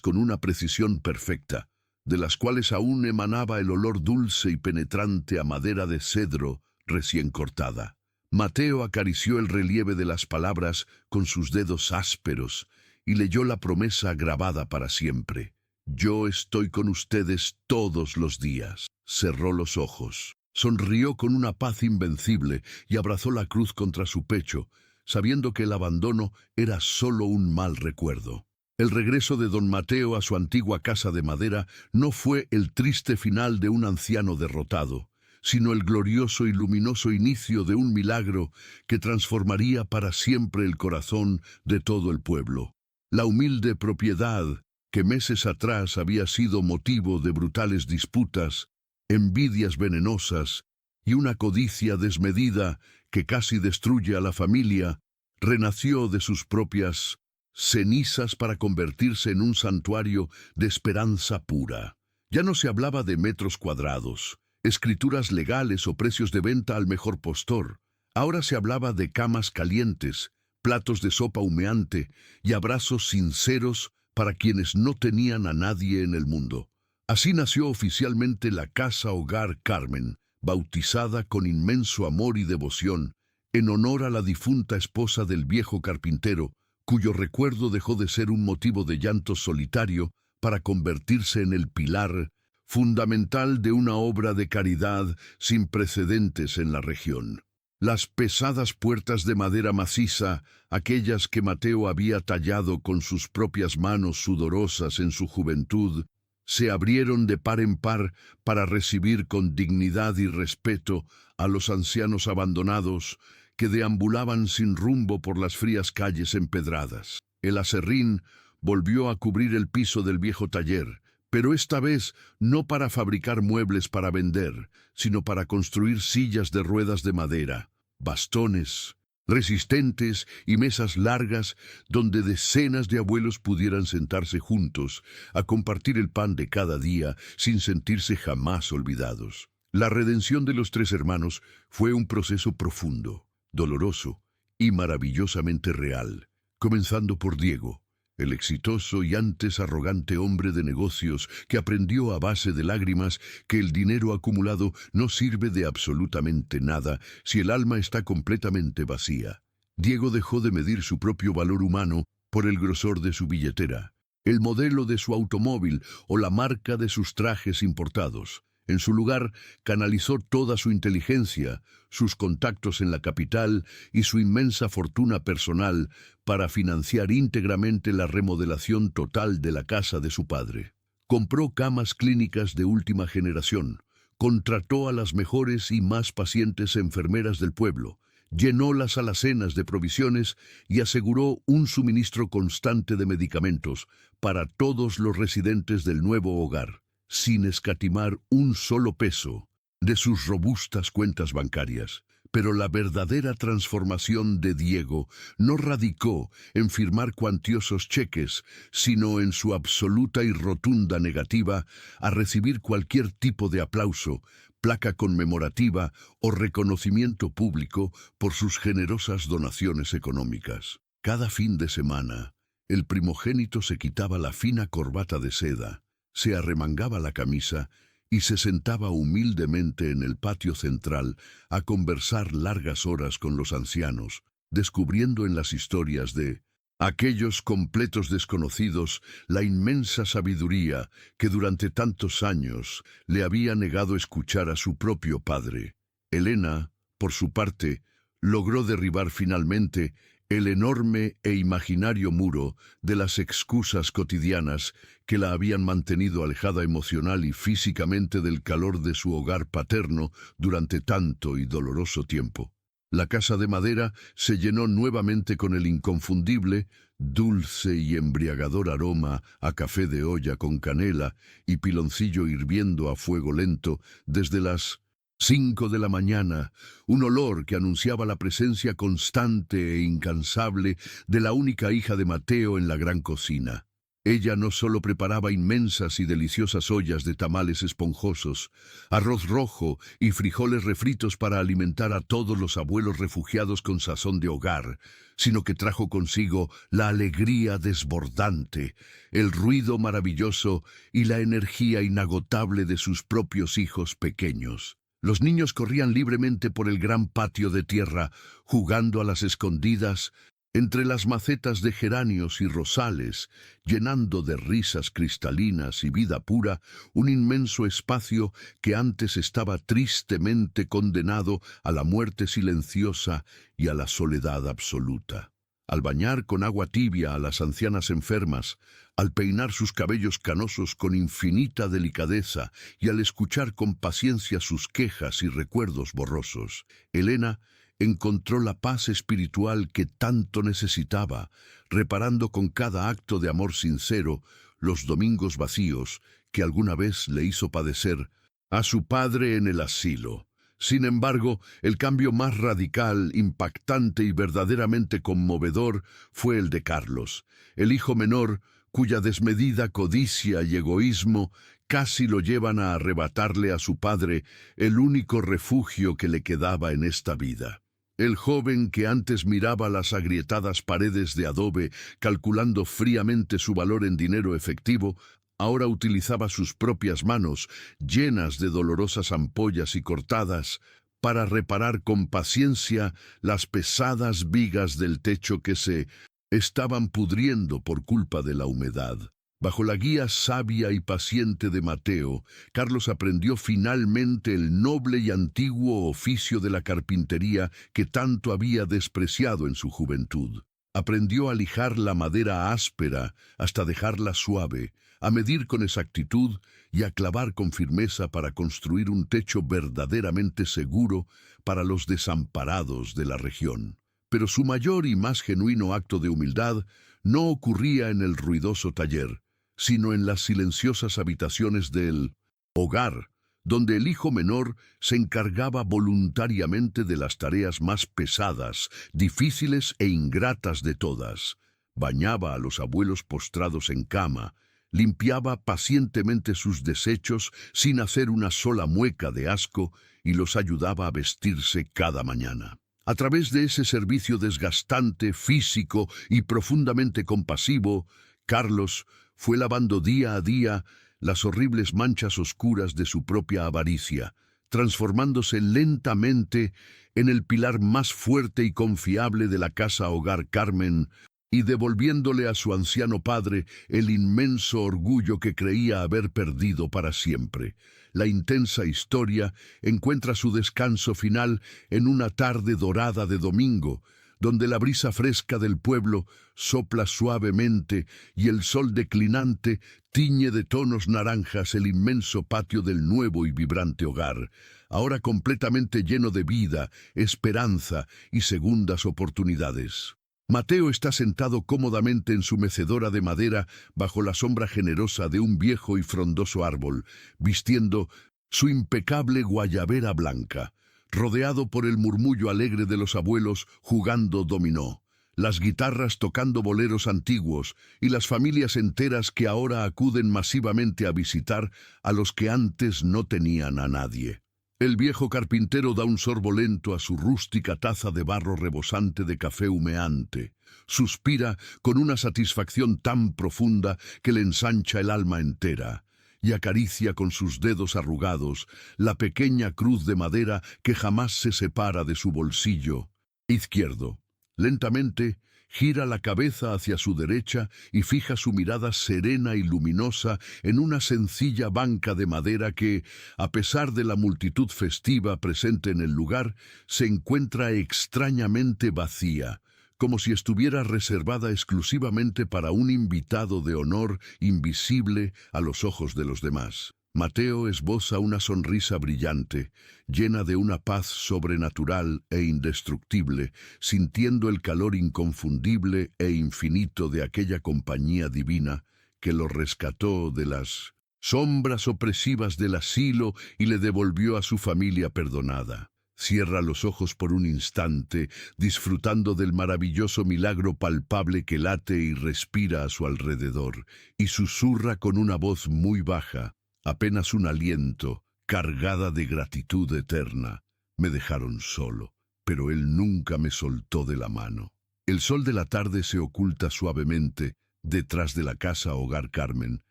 con una precisión perfecta, de las cuales aún emanaba el olor dulce y penetrante a madera de cedro recién cortada. Mateo acarició el relieve de las palabras con sus dedos ásperos y leyó la promesa grabada para siempre. Yo estoy con ustedes todos los días. Cerró los ojos, sonrió con una paz invencible y abrazó la cruz contra su pecho, sabiendo que el abandono era solo un mal recuerdo. El regreso de don Mateo a su antigua casa de madera no fue el triste final de un anciano derrotado, sino el glorioso y luminoso inicio de un milagro que transformaría para siempre el corazón de todo el pueblo. La humilde propiedad, que meses atrás había sido motivo de brutales disputas, envidias venenosas y una codicia desmedida que casi destruye a la familia, renació de sus propias cenizas para convertirse en un santuario de esperanza pura. Ya no se hablaba de metros cuadrados, escrituras legales o precios de venta al mejor postor. Ahora se hablaba de camas calientes, platos de sopa humeante y abrazos sinceros para quienes no tenían a nadie en el mundo. Así nació oficialmente la Casa Hogar Carmen, bautizada con inmenso amor y devoción, en honor a la difunta esposa del viejo carpintero, cuyo recuerdo dejó de ser un motivo de llanto solitario para convertirse en el pilar fundamental de una obra de caridad sin precedentes en la región. Las pesadas puertas de madera maciza, aquellas que Mateo había tallado con sus propias manos sudorosas en su juventud, se abrieron de par en par para recibir con dignidad y respeto a los ancianos abandonados que deambulaban sin rumbo por las frías calles empedradas. El aserrín volvió a cubrir el piso del viejo taller, pero esta vez no para fabricar muebles para vender, sino para construir sillas de ruedas de madera, bastones resistentes y mesas largas donde decenas de abuelos pudieran sentarse juntos a compartir el pan de cada día sin sentirse jamás olvidados. La redención de los tres hermanos fue un proceso profundo, doloroso y maravillosamente real, comenzando por Diego, el exitoso y antes arrogante hombre de negocios que aprendió a base de lágrimas que el dinero acumulado no sirve de absolutamente nada si el alma está completamente vacía. Diego dejó de medir su propio valor humano por el grosor de su billetera, el modelo de su automóvil o la marca de sus trajes importados. En su lugar, canalizó toda su inteligencia, sus contactos en la capital y su inmensa fortuna personal para financiar íntegramente la remodelación total de la casa de su padre. Compró camas clínicas de última generación, contrató a las mejores y más pacientes enfermeras del pueblo, llenó las alacenas de provisiones y aseguró un suministro constante de medicamentos para todos los residentes del nuevo hogar, sin escatimar un solo peso de sus robustas cuentas bancarias. Pero la verdadera transformación de Diego no radicó en firmar cuantiosos cheques, sino en su absoluta y rotunda negativa a recibir cualquier tipo de aplauso, placa conmemorativa o reconocimiento público por sus generosas donaciones económicas. Cada fin de semana, el primogénito se quitaba la fina corbata de seda, se arremangaba la camisa y se sentaba humildemente en el patio central a conversar largas horas con los ancianos, descubriendo en las historias de aquellos completos desconocidos la inmensa sabiduría que durante tantos años le había negado escuchar a su propio padre. Elena, por su parte, logró derribar finalmente el enorme e imaginario muro de las excusas cotidianas que la habían mantenido alejada emocional y físicamente del calor de su hogar paterno durante tanto y doloroso tiempo. La casa de madera se llenó nuevamente con el inconfundible, dulce y embriagador aroma a café de olla con canela y piloncillo hirviendo a fuego lento desde las 5 de la mañana, un olor que anunciaba la presencia constante e incansable de la única hija de Mateo en la gran cocina. Ella no solo preparaba inmensas y deliciosas ollas de tamales esponjosos, arroz rojo y frijoles refritos para alimentar a todos los abuelos refugiados con sazón de hogar, sino que trajo consigo la alegría desbordante, el ruido maravilloso y la energía inagotable de sus propios hijos pequeños. Los niños corrían libremente por el gran patio de tierra, jugando a las escondidas, entre las macetas de geranios y rosales, llenando de risas cristalinas y vida pura un inmenso espacio que antes estaba tristemente condenado a la muerte silenciosa y a la soledad absoluta. Al bañar con agua tibia a las ancianas enfermas, al peinar sus cabellos canosos con infinita delicadeza y al escuchar con paciencia sus quejas y recuerdos borrosos, Elena encontró la paz espiritual que tanto necesitaba, reparando con cada acto de amor sincero los domingos vacíos que alguna vez le hizo padecer a su padre en el asilo. Sin embargo, el cambio más radical, impactante y verdaderamente conmovedor fue el de Carlos, el hijo menor, cuya desmedida codicia y egoísmo casi lo llevan a arrebatarle a su padre el único refugio que le quedaba en esta vida. El joven que antes miraba las agrietadas paredes de adobe, calculando fríamente su valor en dinero efectivo, ahora utilizaba sus propias manos, llenas de dolorosas ampollas y cortadas, para reparar con paciencia las pesadas vigas del techo que se estaban pudriendo por culpa de la humedad. Bajo la guía sabia y paciente de Mateo, Carlos aprendió finalmente el noble y antiguo oficio de la carpintería que tanto había despreciado en su juventud. Aprendió a lijar la madera áspera hasta dejarla suave, a medir con exactitud y a clavar con firmeza para construir un techo verdaderamente seguro para los desamparados de la región. Pero su mayor y más genuino acto de humildad no ocurría en el ruidoso taller, sino en las silenciosas habitaciones del hogar, donde el hijo menor se encargaba voluntariamente de las tareas más pesadas, difíciles e ingratas de todas. Bañaba a los abuelos postrados en cama, limpiaba pacientemente sus desechos sin hacer una sola mueca de asco y los ayudaba a vestirse cada mañana. A través de ese servicio desgastante, físico y profundamente compasivo, Carlos fue lavando día a día las horribles manchas oscuras de su propia avaricia, transformándose lentamente en el pilar más fuerte y confiable de la casa Hogar Carmen y devolviéndole a su anciano padre el inmenso orgullo que creía haber perdido para siempre. La intensa historia encuentra su descanso final en una tarde dorada de domingo, donde la brisa fresca del pueblo sopla suavemente y el sol declinante tiñe de tonos naranjas el inmenso patio del nuevo y vibrante hogar, ahora completamente lleno de vida, esperanza y segundas oportunidades. Mateo está sentado cómodamente en su mecedora de madera bajo la sombra generosa de un viejo y frondoso árbol, vistiendo su impecable guayabera blanca, rodeado por el murmullo alegre de los abuelos jugando dominó, las guitarras tocando boleros antiguos y las familias enteras que ahora acuden masivamente a visitar a los que antes no tenían a nadie. El viejo carpintero da un sorbo lento a su rústica taza de barro rebosante de café humeante. Suspira con una satisfacción tan profunda que le ensancha el alma entera y acaricia con sus dedos arrugados la pequeña cruz de madera que jamás se separa de su bolsillo izquierdo. Lentamente gira la cabeza hacia su derecha y fija su mirada serena y luminosa en una sencilla banca de madera que, a pesar de la multitud festiva presente en el lugar, se encuentra extrañamente vacía, como si estuviera reservada exclusivamente para un invitado de honor invisible a los ojos de los demás. Mateo esboza una sonrisa brillante, llena de una paz sobrenatural e indestructible, sintiendo el calor inconfundible e infinito de aquella compañía divina que lo rescató de las sombras opresivas del asilo y le devolvió a su familia perdonada. Cierra los ojos por un instante, disfrutando del maravilloso milagro palpable que late y respira a su alrededor, y susurra con una voz muy baja, apenas un aliento, cargada de gratitud eterna. Me dejaron solo, pero él nunca me soltó de la mano. El sol de la tarde se oculta suavemente detrás de la casa Hogar Carmen,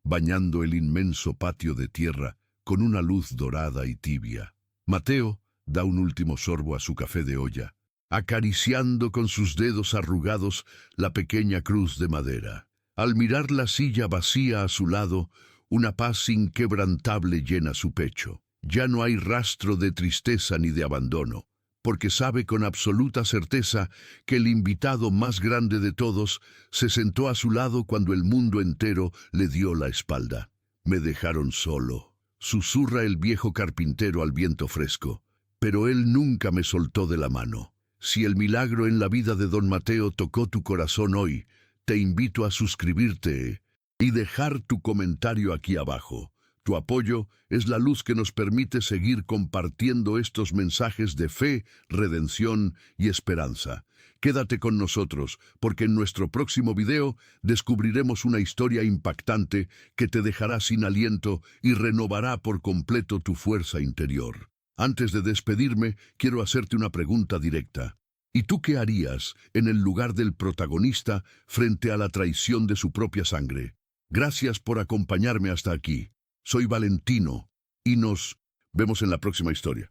bañando el inmenso patio de tierra con una luz dorada y tibia. Mateo da un último sorbo a su café de olla, acariciando con sus dedos arrugados la pequeña cruz de madera. Al mirar la silla vacía a su lado, una paz inquebrantable llena su pecho. Ya no hay rastro de tristeza ni de abandono, porque sabe con absoluta certeza que el invitado más grande de todos se sentó a su lado cuando el mundo entero le dio la espalda. Me dejaron solo, susurra el viejo carpintero al viento fresco, pero él nunca me soltó de la mano. Si el milagro en la vida de don Mateo tocó tu corazón hoy, te invito a suscribirte y dejar tu comentario aquí abajo. Tu apoyo es la luz que nos permite seguir compartiendo estos mensajes de fe, redención y esperanza. Quédate con nosotros, porque en nuestro próximo video descubriremos una historia impactante que te dejará sin aliento y renovará por completo tu fuerza interior. Antes de despedirme, quiero hacerte una pregunta directa. ¿Y tú qué harías en el lugar del protagonista frente a la traición de su propia sangre? Gracias por acompañarme hasta aquí. Soy Valentino y nos vemos en la próxima historia.